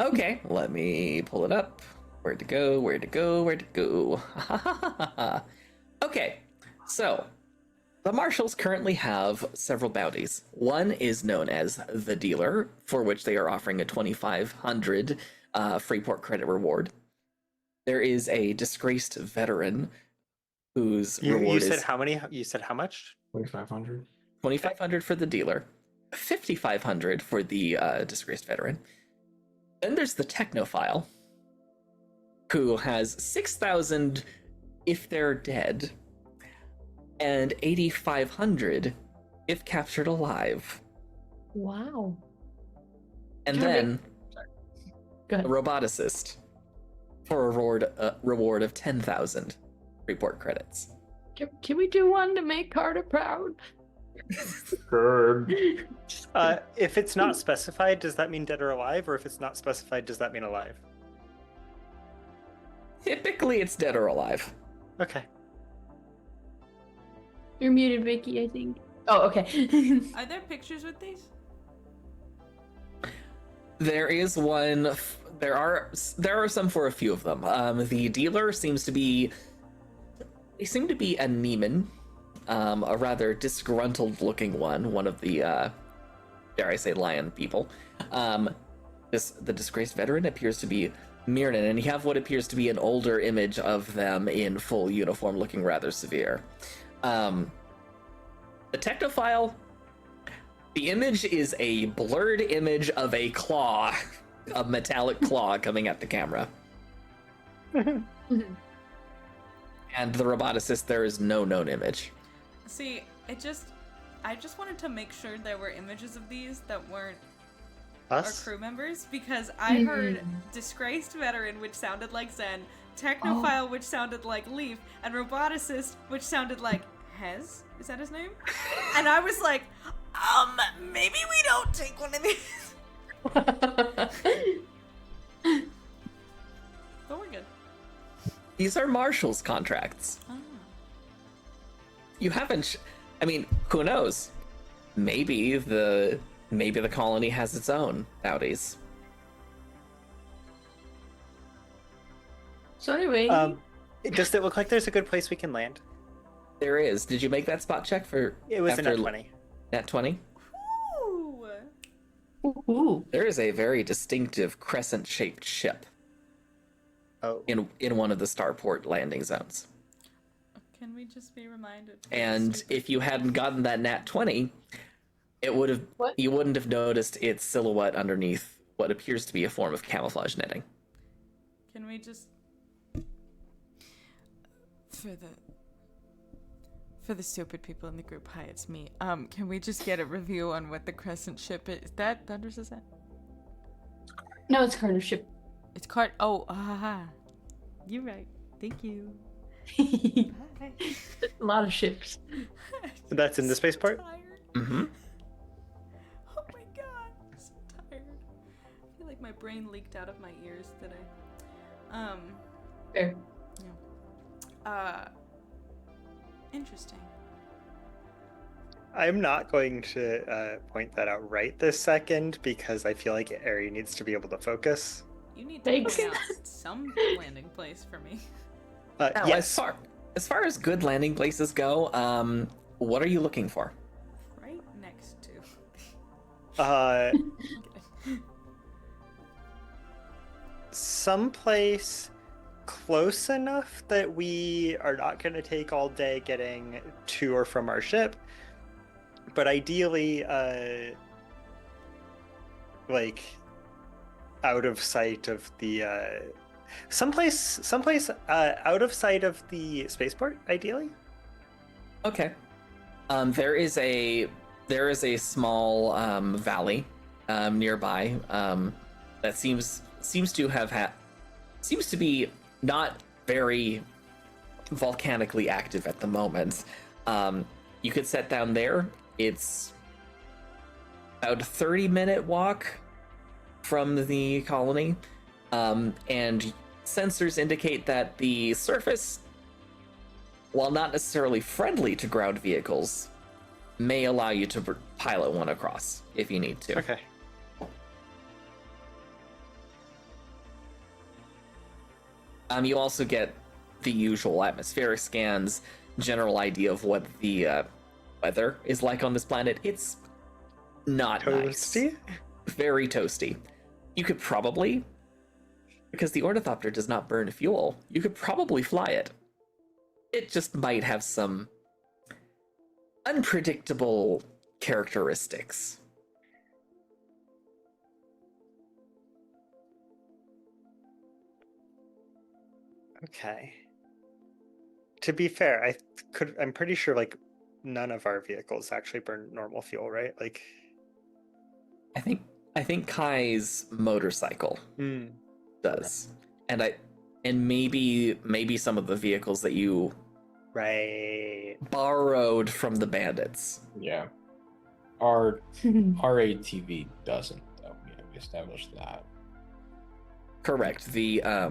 Okay, let me pull it up. Where'd to go? Where'd to go? Where'd to go? Okay, so the Marshals currently have several bounties. One is known as the Dealer, for which they are offering a 2,500 Freeport credit reward. There is a disgraced veteran whose
You
reward
said
is
how many? You said how much?
2,500.
2,500 for the Dealer, 5,500 for the disgraced veteran. Then there's the Technophile, who has 6,000 if they're dead, and 8,500 if captured alive.
Wow.
And
Can I
then
Go
a
ahead.
roboticist for a reward of 10,000 report credits.
Can we do one to make Carter proud?
Good.
If it's not specified, does that mean dead or alive? Or if it's not specified, does that mean alive?
Typically, it's dead or alive.
Okay.
You're muted, Vicky, I think. Oh, okay.
Are there pictures with these?
There is one. There are some for a few of them. The Dealer seems to be. They seem to be a Neiman, a rather disgruntled-looking one of the, dare I say, lion people. The disgraced veteran appears to be Mirnan, and you have what appears to be an older image of them in full uniform, looking rather severe. The Technophile, the image is a blurred image of a claw, a metallic claw coming at the camera. And the roboticist, there is no known image.
See, I just wanted to make sure there were images of these that weren't our
Us?
crew members, because I heard disgraced veteran, which sounded like Zen, technophile, which sounded like Leaf, and roboticist, which sounded like Hez. Is that his name? And I was like, maybe we don't take one of these. But we're good.
These are Marshall's contracts.
Ah.
You haven't. I mean, who knows? Maybe the colony has its own bounties.
So anyway,
Does it look like there's a good place we can land?
There is. Did you make that spot check for?
It was
after
a nat 20.
Nat 20?
Ooh.
ooh,
There is a very distinctive crescent-shaped ship
Oh.
in one of the starport landing zones.
Can we just be reminded?
And if you hadn't gotten that nat 20, you wouldn't have noticed its silhouette underneath what appears to be a form of camouflage netting.
Can we just for the stupid people in the group, hi, it's me. Can we just get a review on what the crescent ship is? That Thunders is that?
no, it's Carter's ship.
It's cart. Oh, haha. You're right. Thank you.
A lot of ships.
That's in the spaceport?
Mm-hmm.
Oh my god, I'm so tired. I feel like my brain leaked out of my ears today.
Fair.
Interesting.
I'm not going to point that out right this second because I feel like Ari needs to be able to focus.
You need to
Thanks.
point out some landing place for me.
Now,
Yes.
as far as good landing places go, what are you looking for?
Right next to.
Someplace close enough that we are not going to take all day getting to or from our ship, but ideally, like out of sight of the someplace out of sight of the spaceport, ideally.
Okay. There is a small valley nearby that seems to be not very volcanically active at the moment. You could set down there. It's about a 30-minute walk from the colony, and sensors indicate that the surface, while not necessarily friendly to ground vehicles, may allow you to pilot one across if you need to.
Okay.
You also get the usual atmospheric scans, general idea of what the weather is like on this planet. It's not
Toasty?
nice. Very toasty. You could probably, because the ornithopter does not burn fuel, you could probably fly it. It just might have some unpredictable characteristics.
Okay. To be fair, I'm pretty sure like none of our vehicles actually burn normal fuel, right? Like
I think Kai's motorcycle does. And maybe some of the vehicles that you
right.
borrowed from the bandits.
Yeah. Our ATV doesn't, though. Yeah, we established that.
Correct.
I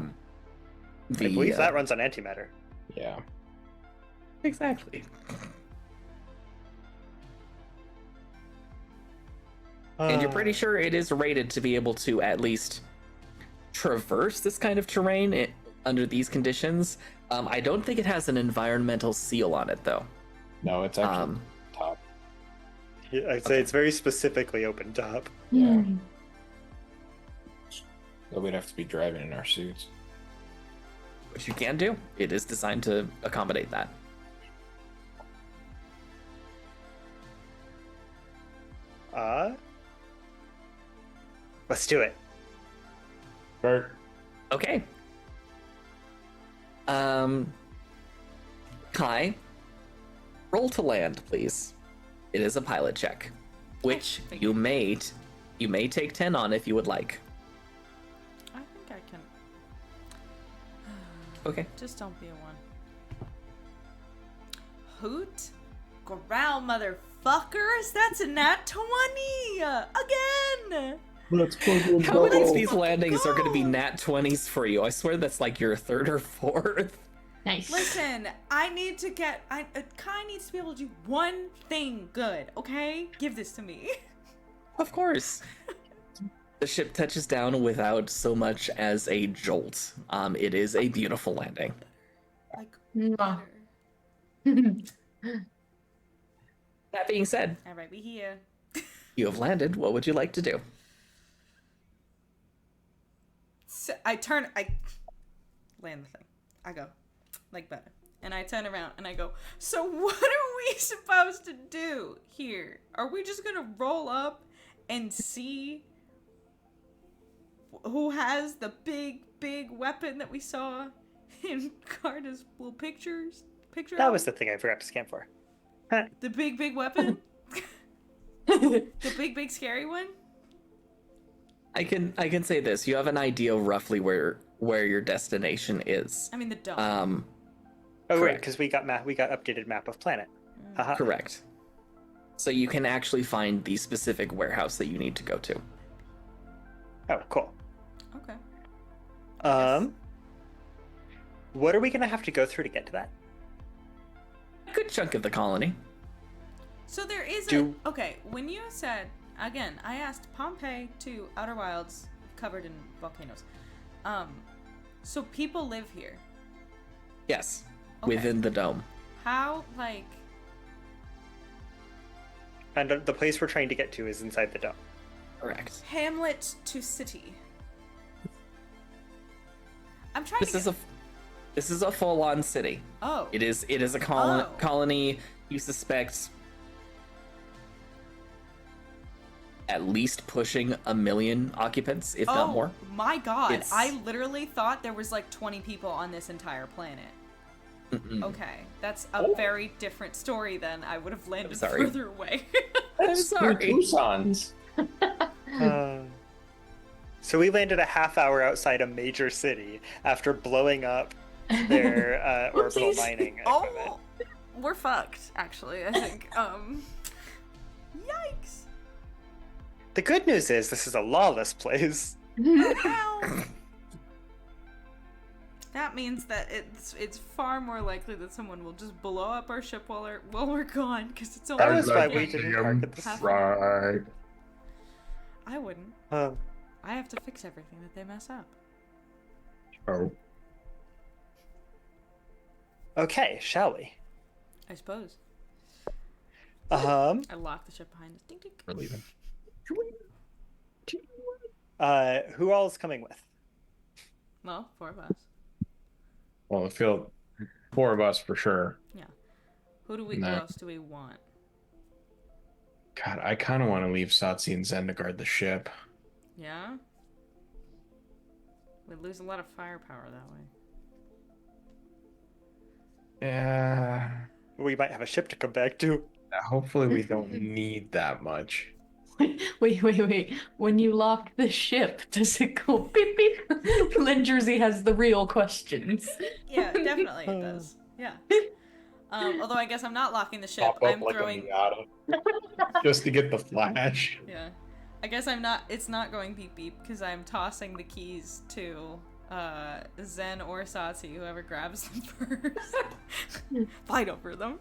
believe that runs on antimatter.
Yeah.
Exactly. And you're pretty sure it is rated to be able to at least traverse this kind of terrain under these conditions. I don't think it has an environmental seal on it, though.
No, it's actually top.
Yeah, I'd say it's very specifically open top.
Yeah. So we'd have to be driving in our suits.
Which you can do. It is designed to accommodate that.
Let's do it.
Bert.
Okay. Kai, roll to land, please. It is a pilot check, which you may take 10 on if you would like.
I think I can.
Okay.
Just don't be a one. Hoot? Growl, motherfuckers! That's a nat 20! Again!
Let's fucking
How many of these landings are going to be nat 20s for you? I swear that's like your third or fourth.
Nice.
Listen, I need to get. Kai needs to be able to do one thing good, okay? Give this to me.
Of course. The ship touches down without so much as a jolt. It is a beautiful landing.
Like,
Mwah.
That being said,
alright, we here.
you have landed. What would you like to do?
So I land the thing. I go, like better. And I turn around and I go, so what are we supposed to do here? Are we just gonna roll up and see who has the big weapon that we saw in Carter's little picture?
That was the thing I forgot to scan for.
The big weapon? The big scary one?
I can say this. You have an idea roughly where your destination is.
I mean the dome.
Oh, right,
Correct.
because we got updated map of planet. Haha.
Correct. So you can actually find the specific warehouse that you need to go to.
Oh, cool.
Okay.
What are we gonna have to go through to get to that?
A good chunk of the colony.
So there is okay, when you said, again, I asked Pompeii to Outer Wilds covered in volcanoes. So people live here.
Yes,
Okay.
within the dome.
How, like...
And the place we're trying to get to is inside the dome.
Correct.
Hamlet to city. I'm trying
This is a full-on city.
Oh.
It is a
Oh.
colony. You suspect at least pushing 1 million occupants, if not more.
Oh my god.
It's-
I literally thought there was like 20 people on this entire planet.
Mm-mm.
Okay. That's a very different story than I would have landed
sorry.
further away.
I'm sorry.
Tucson's.
So we landed a half hour outside a major city after blowing up their orbital
Whoopsies.
mining equipment.
Oh, we're fucked, actually, I think. Yikes.
The good news is this is a lawless place.
Well, that means that it's far more likely that someone will just blow up our ship while we're gone, because it's only...
That was why we
like
didn't
him.
target the
Half-
Right.
I wouldn't. I have to fix everything that they mess up.
Oh.
Okay, shall we?
I suppose.
Um,
I lock the ship behind us. Ding ding.
We're leaving.
who all is coming with?
Well, 4 of us.
Well, I feel 4 of us for sure.
Who
No.
else do we want?
God, I kind of want to leave Satsi and Zen to guard the ship.
Yeah? We lose a lot of firepower that way.
Yeah.
We might have a ship to come back to.
Hopefully we don't need that much.
Wait. When you lock the ship, does it go beep beep? Then Jersey has the real questions.
Yeah, definitely it does. Yeah. Although I guess I'm not locking the ship.
Pop up
I'm
like
throwing...
a Miata. Just to get the flash.
Yeah. I guess it's not going beep beep because I'm tossing the keys to Zen or Satsi, whoever grabs them first. Fight over them.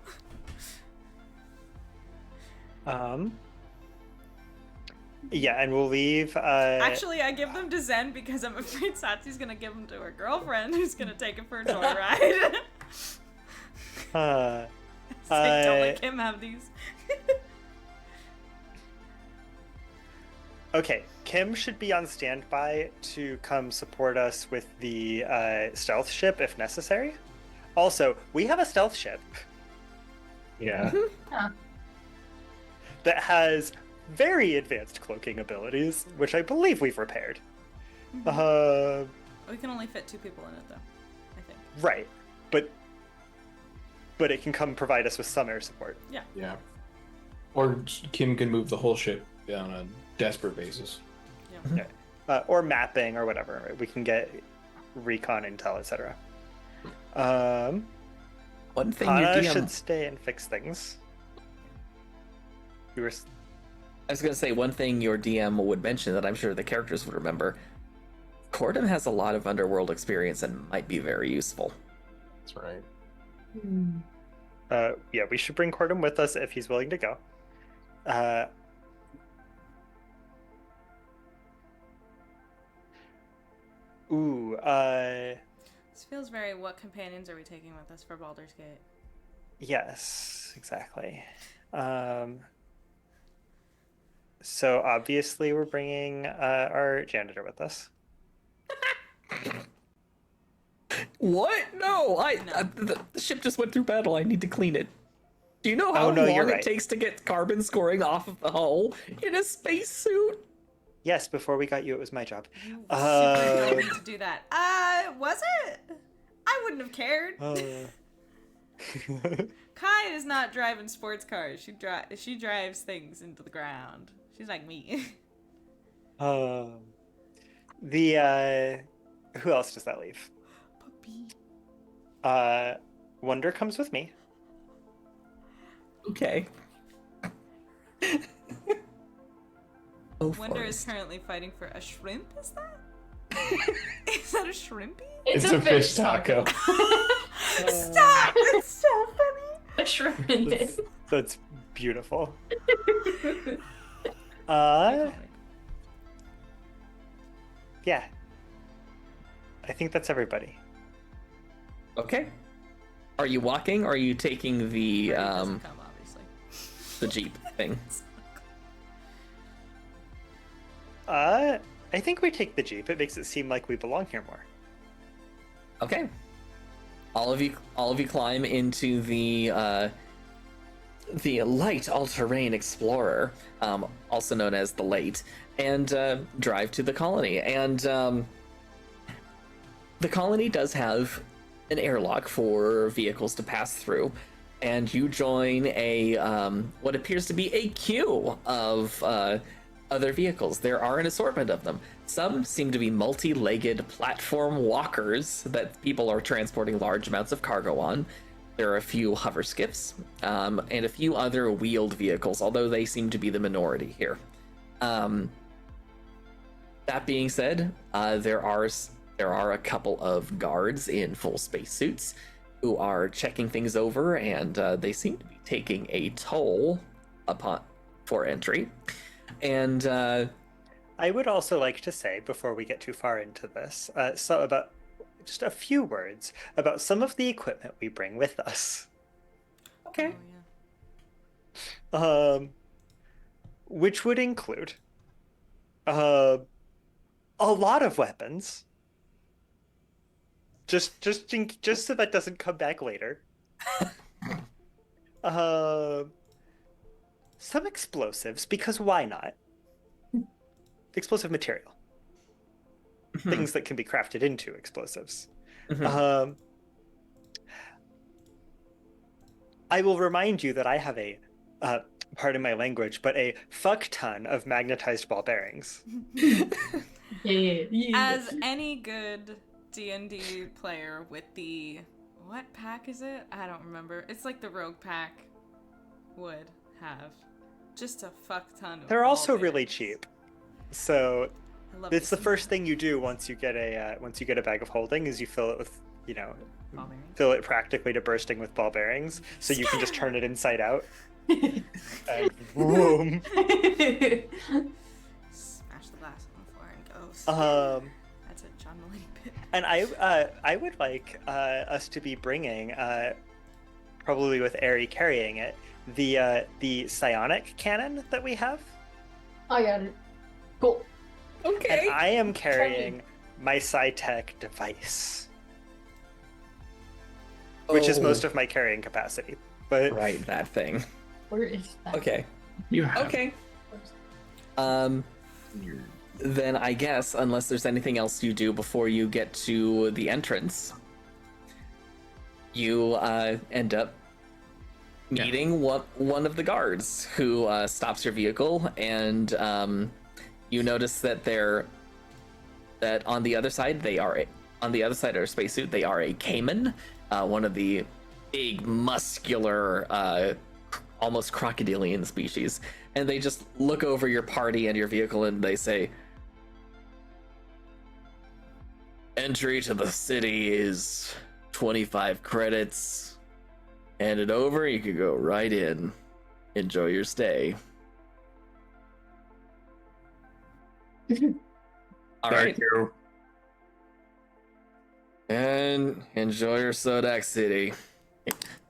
Yeah, and we'll leave.
Actually, I give them to Zen because I'm afraid Satsi's gonna give them to her girlfriend who's gonna take it for a joyride. Don't let Kim have these.
Okay, Kim should be on standby to come support us with the stealth ship if necessary. Also, we have a stealth ship
Yeah.
that has very advanced cloaking abilities, which I believe we've repaired.
We can only fit 2 people in it, though, I think.
Right, but it can come provide us with some air support.
Yeah. Or Kim can move the whole ship on a desperate basis.
Or mapping or whatever. Right? We can get recon intel, etc.
One thing
Hana
your DM...
should stay and fix things. We were.
I was going to say, one thing your DM would mention that I'm sure the characters would remember. Corden has a lot of underworld experience and might be very useful.
That's right.
Yeah, we should bring Cordum with us if he's willing to go.
This feels very, what companions are we taking with us for Baldur's Gate?
Yes, exactly. So obviously we're bringing our janitor with us.
What? No,
No.
the ship just went through battle. I need to clean it. Do you know how
Oh, no,
long
you're
it
right.
takes to get carbon scoring off of the hull in a spacesuit?
Yes, before we got you, it was my job.
You super don't need to do that. Was it? I wouldn't have cared. Kai is not driving sports cars. She drives things into the ground. She's like me.
The who else does that leave?
Puppy.
Wonder comes with me.
Okay. Oh,
Wonder is
Forrest.
currently fighting for a shrimp, is that? Is that a shrimpy?
It's a fish taco.
Stop! It's so funny!
A shrimp in it.
That's beautiful.
Iconic.
Yeah. I think that's everybody.
Okay. Are you walking, or are you taking the
Freddy doesn't come, obviously.
the jeep thing?
I think we take the Jeep. It makes it seem like we belong here more.
Okay. All of you climb into the light all-terrain explorer, also known as the Late, and drive to the colony. And the colony does have an airlock for vehicles to pass through, and you join a what appears to be a queue of other vehicles. There are an assortment of them. Some seem to be multi-legged platform walkers that people are transporting large amounts of cargo on. There are a few hover skiffs, and a few other wheeled vehicles, although they seem to be the minority here. That being said, there are a couple of guards in full spacesuits who are checking things over, and they seem to be taking a toll for entry. And
I would also like to say, before we get too far into this, so about just a few words about some of the equipment we bring with us.
okay,
Oh,
Which would include a lot of weapons. Just so that doesn't come back later. Some explosives, because why not? Explosive material. Things that can be crafted into explosives. I will remind you that I have a, pardon my language, but a fuck ton of magnetized ball bearings.
Yeah.
As any good D&D player with the... What pack is it? I don't remember. It's like the rogue pack would have. Just a fuck ton of
They're
ball
also really
bearings.
cheap. So
I love
it's the
this
first thing you do once you get a bag of holding is you fill it with,
ball bearings.
fill it practically to bursting with ball bearings, so you can just turn it inside out. And boom.
Smash the glass on the floor and go. That's a John Mulaney bit.
And I would like us to be bringing, probably with Aerie carrying it, the psionic cannon that we have.
I got it. Cool.
okay.
And I am carrying my Psi-Tech device, which is most of my carrying capacity. But
right, that thing.
Where is that?
Okay.
You have
Okay. Then I guess, unless there's anything else you do before you get to the entrance, you end up meeting one of the guards who stops your vehicle, and you notice that that on the other side of their spacesuit they are a caiman, one of the big muscular almost crocodilian species, and they just look over your party and your vehicle and they say, "Entry to the city is 25 credits. Hand it over, you can go right in. Enjoy your stay." All right.
Thank you.
And enjoy your Sodak City.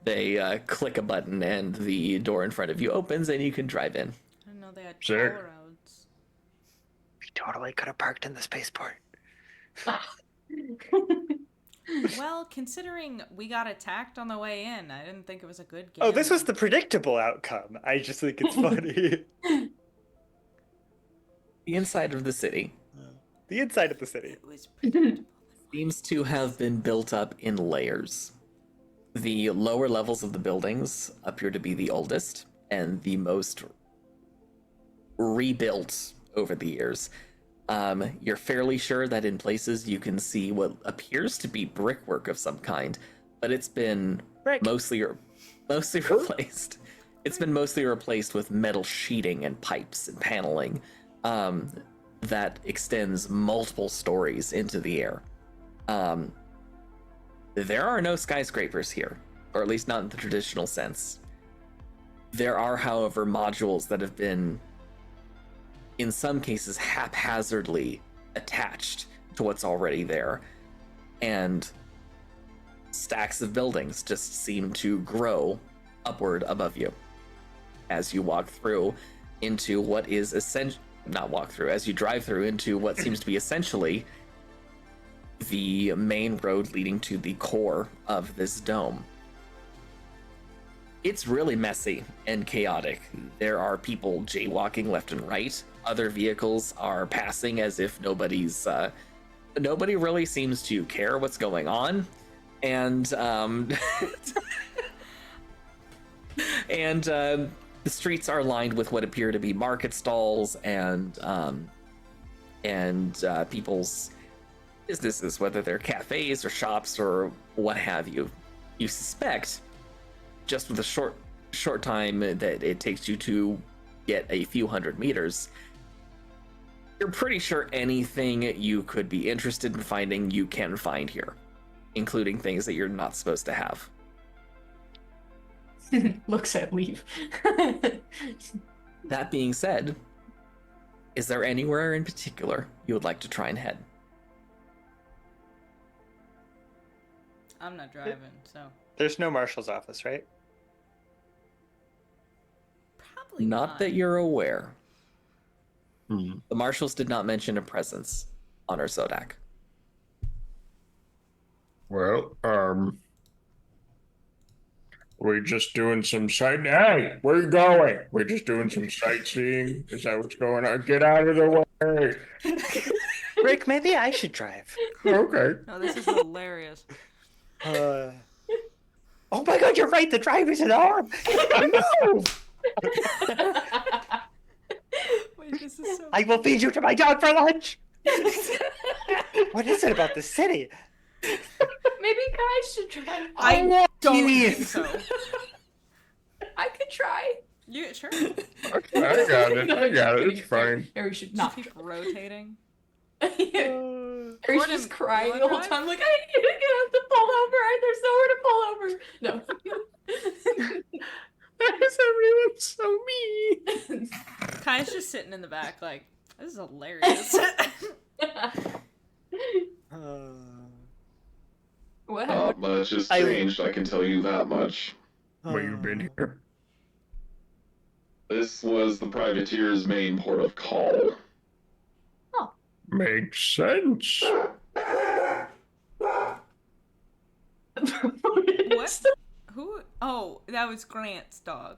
They click a button and the door in front of you opens and you can drive in.
I didn't know they had
Sick.
toll roads.
we totally could have parked in the spaceport.
Well, considering we got attacked on the way in, I didn't think it was a good game.
Oh, this was the predictable outcome. I just think it's funny.
The inside of the city
The inside of the city.
It was predictable.
seems to have been built up in layers. The lower levels of the buildings appear to be the oldest and the most rebuilt over the years. You're fairly sure that in places you can see what appears to be brickwork of some kind, but it's been
Rick.
mostly replaced. It's been mostly replaced with metal sheeting and pipes and paneling that extends multiple stories into the air. There are no skyscrapers here, or at least not in the traditional sense. There are, however, modules that have been, in some cases, haphazardly attached to what's already there, and stacks of buildings just seem to grow upward above you as you walk through into what is as you drive through into what seems to be essentially the main road leading to the core of this dome. It's really messy and chaotic. There are people jaywalking left and right. Other vehicles are passing as if nobody really seems to care what's going on. And the streets are lined with what appear to be market stalls and people's businesses, whether they're cafes or shops or what have you. You suspect, just with the short time that it takes you to get a few hundred meters, you're pretty sure anything you could be interested in finding, you can find here, including things that you're not supposed to have.
Looks at leave.
That being said, is there anywhere in particular you would like to try and head?
I'm not driving, so
There's no marshal's office, right?
probably
Not that you're aware.
Hmm.
The marshals did not mention a presence on Ursodak.
Well, we're just doing some sight. Hey, where you going? We're just doing some sightseeing. Is that what's going on? Get out of the way.
Rick, maybe I should drive.
Okay.
No, this is hilarious.
Oh my god, you're right. The driver's an arm. Move!
Wait, this is so.
I will feed you to my dog for lunch. What is it about the city?
Maybe Kai should try.
I don't
Jeez.
think so.
I could try.
You sure?
Okay, I got it. I got it. It's fine.
Harry should
Just
not.
keep rotating.
Harry's
Gordon,
just crying
you
the
wanna
whole
drive?
time, like, I have to pull over. There's nowhere to pull over. No.
Everyone's so mean.
Kai's just sitting in the back, like, this is hilarious.
What
Not
happened?
much has changed, I can tell you that much.
Where you been here?
This was the privateer's main port of call.
Makes sense.
What? Who? Oh, that was Grant's dog.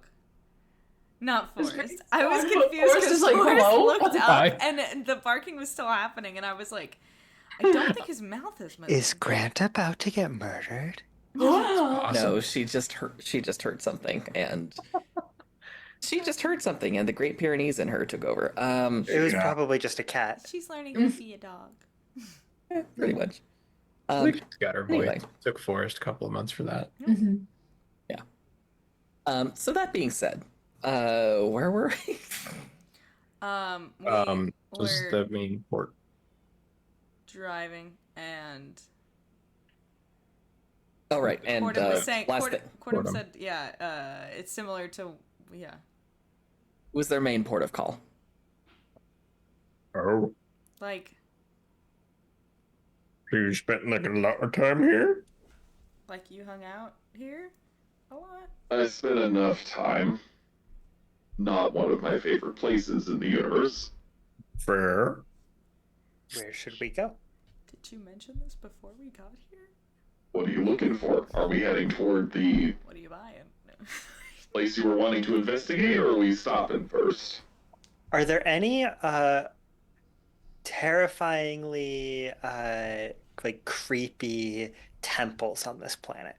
Not
Is
Forrest.
Grant's
I was
dog, but
confused
Forrest
because
is like,
Forrest
hello?
looked
Hi.
up and the barking was still happening, and I was like, I don't think his mouth is moving.
Is Grant about to get murdered?
Wow.
No, she just heard something, and the Great Pyrenees in her took over.
It was
Yeah.
probably just a cat.
She's learning to be a dog.
Pretty much.
She's got her
anyway.
voice. Took Forrest a couple of months for that.
Mhm.
So that being said, where were we?
This is
we're
the main port.
driving, and
Oh right, and
Corden was saying,
last
Corden
Corden.
said, yeah, it's similar to, yeah,
was their main port of call.
Oh,
like
so you spent like a lot of time here?
you hung out here a lot.
I spent enough time. Not one of my favorite places in the universe.
Fair.
Where should we go?
Did you mention this before we got here?
What are you looking for? Are we heading toward the
What are you buying? No.
place you were wanting to investigate, or are we stopping first?
Are there any terrifyingly like creepy temples on this planet?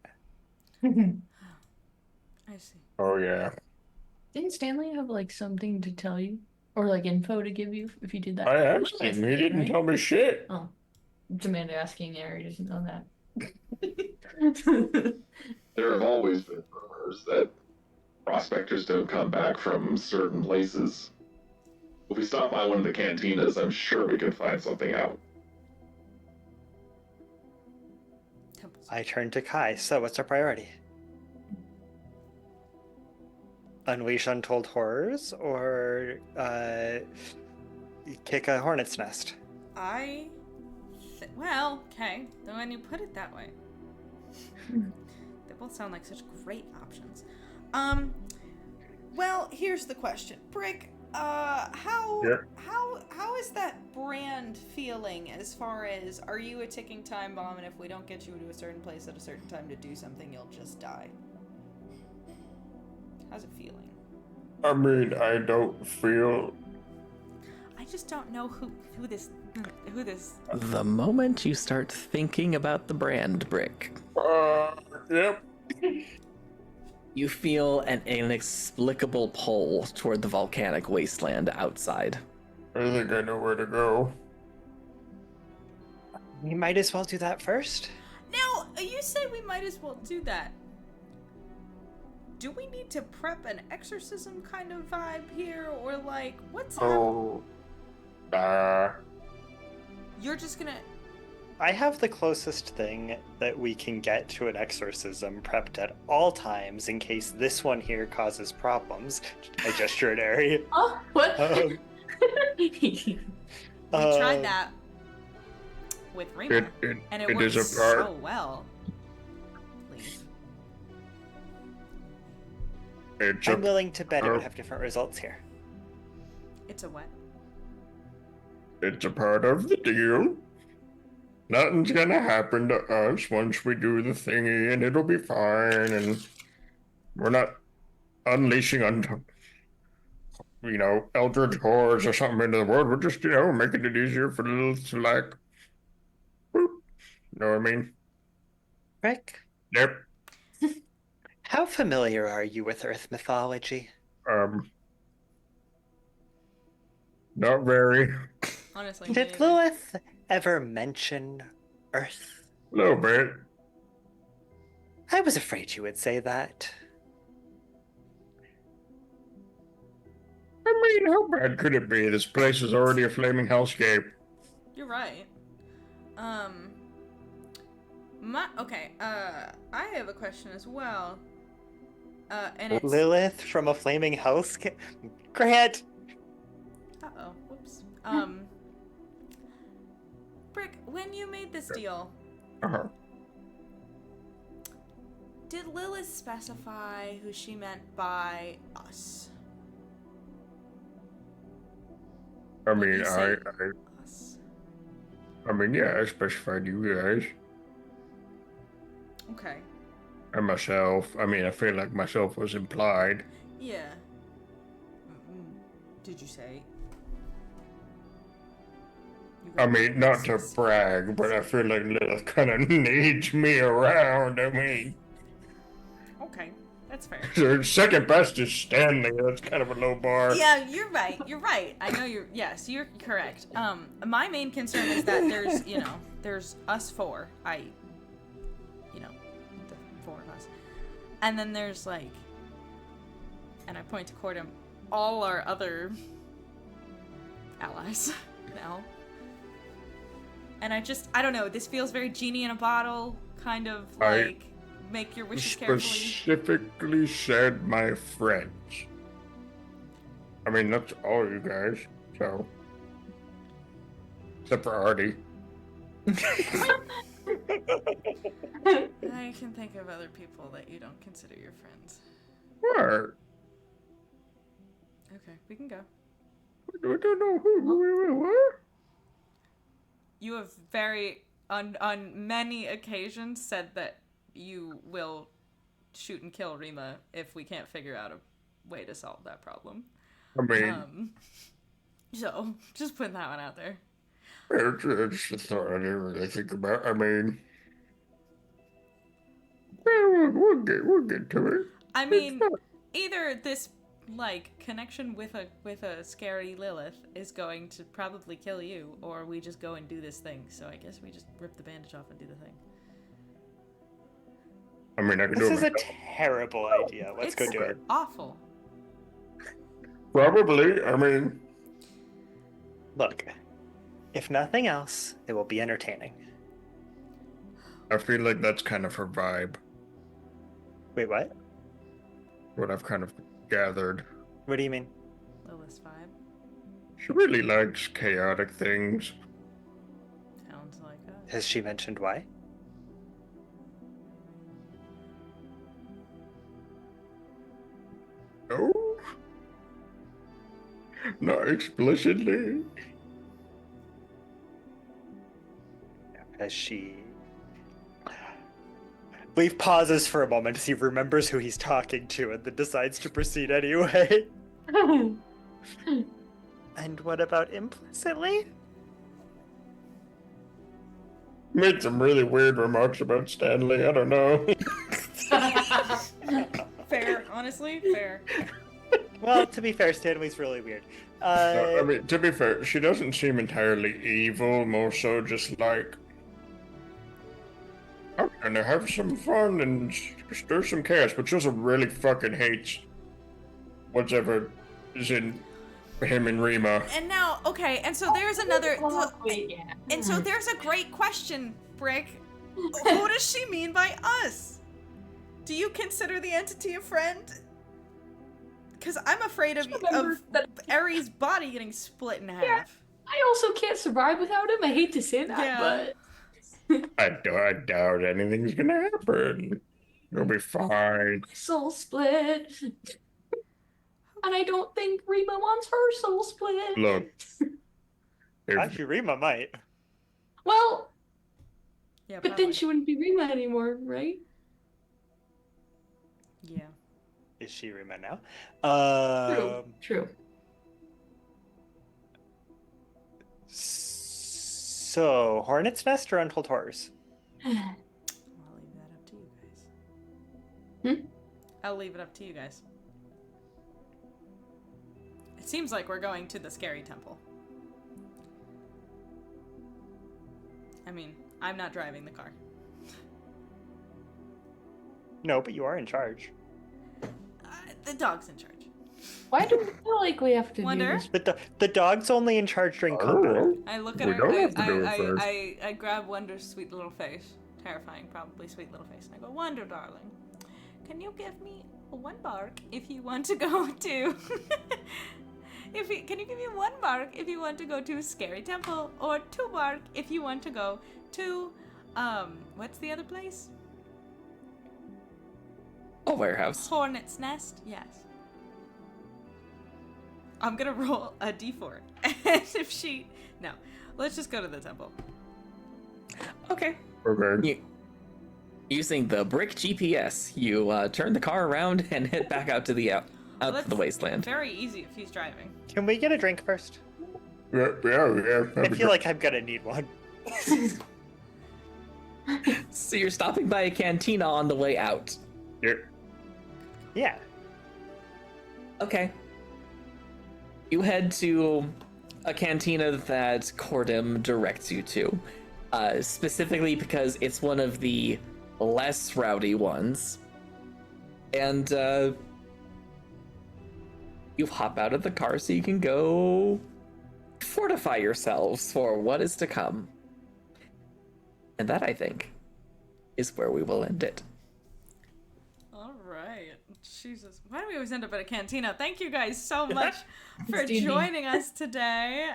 I see.
Oh yeah.
Didn't Stanley have like something to tell you, or like info to give you if you did that?
I asked him. He didn't
Right?
tell me shit.
Oh, it's Amanda asking. Harry doesn't know that.
There have always been rumors that prospectors don't come back from certain places. If we stop by one of the cantinas, I'm sure we can find something out.
I turn to Kai. So, what's our priority? Unleash untold horrors, or kick a hornet's nest?
Well, okay. When you put it that way, they both sound like such great options. Well, here's the question, Brick. How is that brand feeling as far as, are you a ticking time bomb, and if we don't get you to a certain place at a certain time to do something, you'll just die? How's it feeling?
I mean, I don't feel.
I just don't know who this.
The moment you start thinking about the brand, Brick,
Yep.
you feel an inexplicable pull toward the volcanic wasteland outside.
I think I know where to go.
We might as well do that first.
Now, you say we might as well do that. Do we need to prep an exorcism kind of vibe here, or like, what's
Oh.
You're just gonna...
I have the closest thing that we can get to an exorcism prepped at all times in case this one here causes problems. I gesture at Ari.
Oh, what?
We tried that with Rima, and it worked so well. Please.
I'm willing to bet it would have different results here.
It's a what?
It's a part of the deal. Nothing's gonna happen to us once we do the thingy, and it'll be fine, and we're not unleashing on, eldritch horrors or something into the world. We're just, making it easier for the little to like, whoop. You know what I mean?
Rick,
Yep.
how familiar are you with Earth mythology?
Not very.
Honestly.
Did Lilith ever mention Earth?
A little bit.
I was afraid you would say that.
I mean, how bad could it be? This place is already a flaming hellscape.
You're right. I have a question as well. And it's...
Lilith from a flaming hellscape? Grant!
Uh-oh, whoops. Brick, when you made this deal,
Uh-huh.
did Lilith specify who she meant by us?
I
When
mean,
you say
I
us.
mean, yeah, I specified you guys.
Okay.
And myself. I mean, I feel like myself was implied.
Yeah. Did you say?
I mean, not to brag, but I feel like Lilith kind of needs me around. I mean,
Okay, that's fair.
so second best is Stanley. That's kind of a low bar.
Yeah, you're right. You're right. I know yes, you're correct. My main concern is that there's us four. The four of us. And then there's and I point to Cordum, all our other allies now. And I don't know, this feels very genie in a bottle, kind of make your wishes carefully.
Specifically said my friends. I mean, that's all you guys, so. Except for Artie.
I can think of other people that you don't consider your friends.
What?
Okay, we can go.
I don't know who, what?
You have on many occasions said that you will shoot and kill Rima if we can't figure out a way to solve that problem.
I mean,
so just putting that one out there.
it's a thought I didn't really think about. I mean, we'll get to it.
I mean, either this connection with a scary Lilith is going to probably kill you, or we just go and do this thing. So I guess we just rip the bandage off and do the thing.
I mean, I can
This
do
is a
it.
terrible idea. Let's go
It's
do it.
awful.
Probably. I mean,
Look, if nothing else, it will be entertaining.
I feel like that's kind of her vibe.
Wait, what?
What I've kind of gathered.
What do you mean?
Lilith's vibe.
She really likes chaotic things.
Sounds like us.
Has she mentioned why?
No. Not explicitly.
Has she... Leaf pauses for a moment as he remembers who he's talking to and then decides to proceed anyway. And what about implicitly?
Made some really weird remarks about Stanley. I don't know.
Fair, honestly, fair.
Well, to be fair, Stanley's really weird.
No, I mean, to be fair, she doesn't seem entirely evil. More so, just like I'm gonna have some fun and stir some chaos. But she also really fucking hates whatever is in him and Rima.
And now, okay, and so there's another.
Yeah.
And so there's a great question, Brick. Who does she mean by us? Do you consider the entity a friend? Because I'm afraid of Aries' body getting split in half.
Yeah. I also can't survive without him. I hate to say that,
Yeah.
but
I doubt anything's gonna happen. You'll be fine.
soul split. And I don't think Rima wants her soul split.
Look, if,
Actually, Rima might.
Well,
Yeah,
but
probably.
then she wouldn't be Rima anymore, right?
Yeah.
Is she Rima now?
True.
So, Hornet's Nest or Untold Horrors?
I'll leave that up to you guys. I'll leave it up to you guys. It seems like we're going to the scary temple. I mean, I'm not driving the car.
No, but you are in charge.
The dog's in charge.
Why do we feel like we have to
Wonder?
do this?
The dog's only in charge during combat.
I look at
We
her.
don't have to do it first.
I grab Wonder's sweet little face, terrifying, probably sweet little face, and I go, "Wonder, darling, can you give me one bark if you want to go to? Can you give me one bark if you want to go to Scary Temple, or two bark if you want to go to, what's the other place?
A warehouse.
Hornet's Nest. Yes. I'm gonna roll a d4, and if she, no, let's just go to the temple.
Okay.
okay.
Using the brick GPS, you turn the car around and head back out to the to the
That's
wasteland.
Very easy if he's driving.
Can we get a drink first?
Yeah.
I feel like I'm gonna need one.
So you're stopping by a cantina on the way out.
Yeah.
Okay. You head to a cantina that Cordem directs you to, specifically because it's one of the less rowdy ones. And you hop out of the car so you can go fortify yourselves for what is to come. And that, I think, is where we will end it.
All right. Jesus. Why do we always end up at a cantina? Thank you guys so much for
D&D.
joining us today.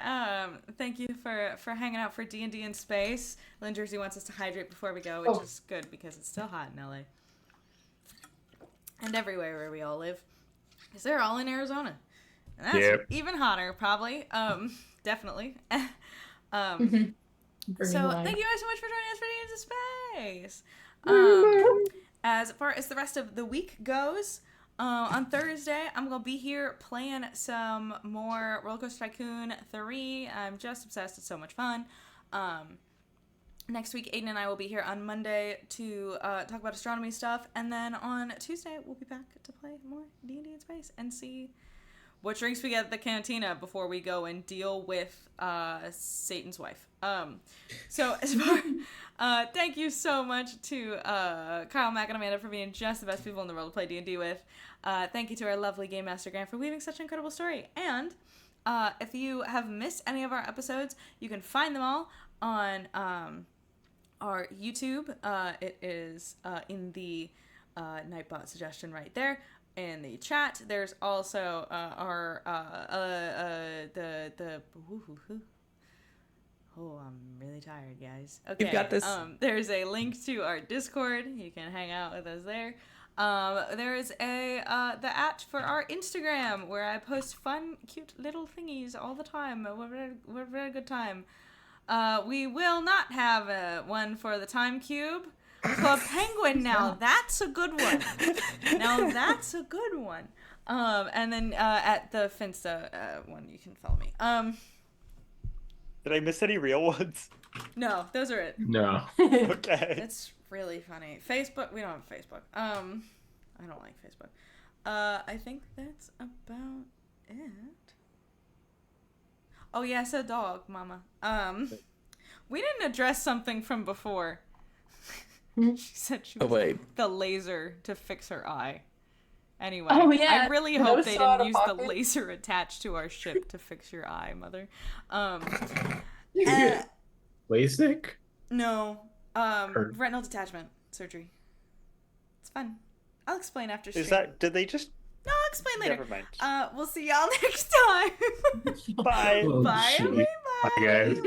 Thank you for hanging out for D&D in space. Lynn Jersey wants us to hydrate before we go, which is good because it's still hot in LA. And everywhere where we all live. Because they're all in Arizona. And that's even hotter, probably. Definitely. So thank you guys so much for joining us for D&D Space. As far as the rest of the week goes, on Thursday, I'm going to be here playing some more Roller Coaster Tycoon 3. I'm just obsessed. It's so much fun. Next week, Aiden and I will be here on Monday to talk about astronomy stuff. And then on Tuesday, we'll be back to play more D&D in space and see what drinks we get at the cantina before we go and deal with Satan's wife. So as far Thank you so much to Kyle, Mac, and Amanda for being just the best people in the world to play D&D with. Thank you to our lovely Game Master Grant for weaving such an incredible story. And if you have missed any of our episodes, you can find them all on our YouTube. It is in the Nightbot suggestion right there. In the chat, there's also our Oh, I'm really tired, guys. Okay,
You've got this.
There's a link to our Discord. You can hang out with us there. There's the for our Instagram where I post fun, cute little thingies all the time. We're a very good time. We will not have one for the Time Cube. Club Penguin now. That's a good one. Now that's a good one. And then at the Finsta one, you can follow me.
Did I miss any real ones?
No, those are it.
No.
Okay.
It's really funny. Facebook, we don't have Facebook. I don't like Facebook. I think that's about it. Oh yeah, so dog, mama. We didn't address something from before. She said she was the laser to fix her eye. Anyway, I really hope they didn't use the laser attached to our ship to fix your eye, mother.
LASIK?
No. Retinal detachment surgery. It's fun. I'll explain after stream.
Did they just...
No, I'll explain later.
Never mind.
We'll see y'all next time.
Bye.
Oh,
Bye,
shit.
everybody.
Bye, guys.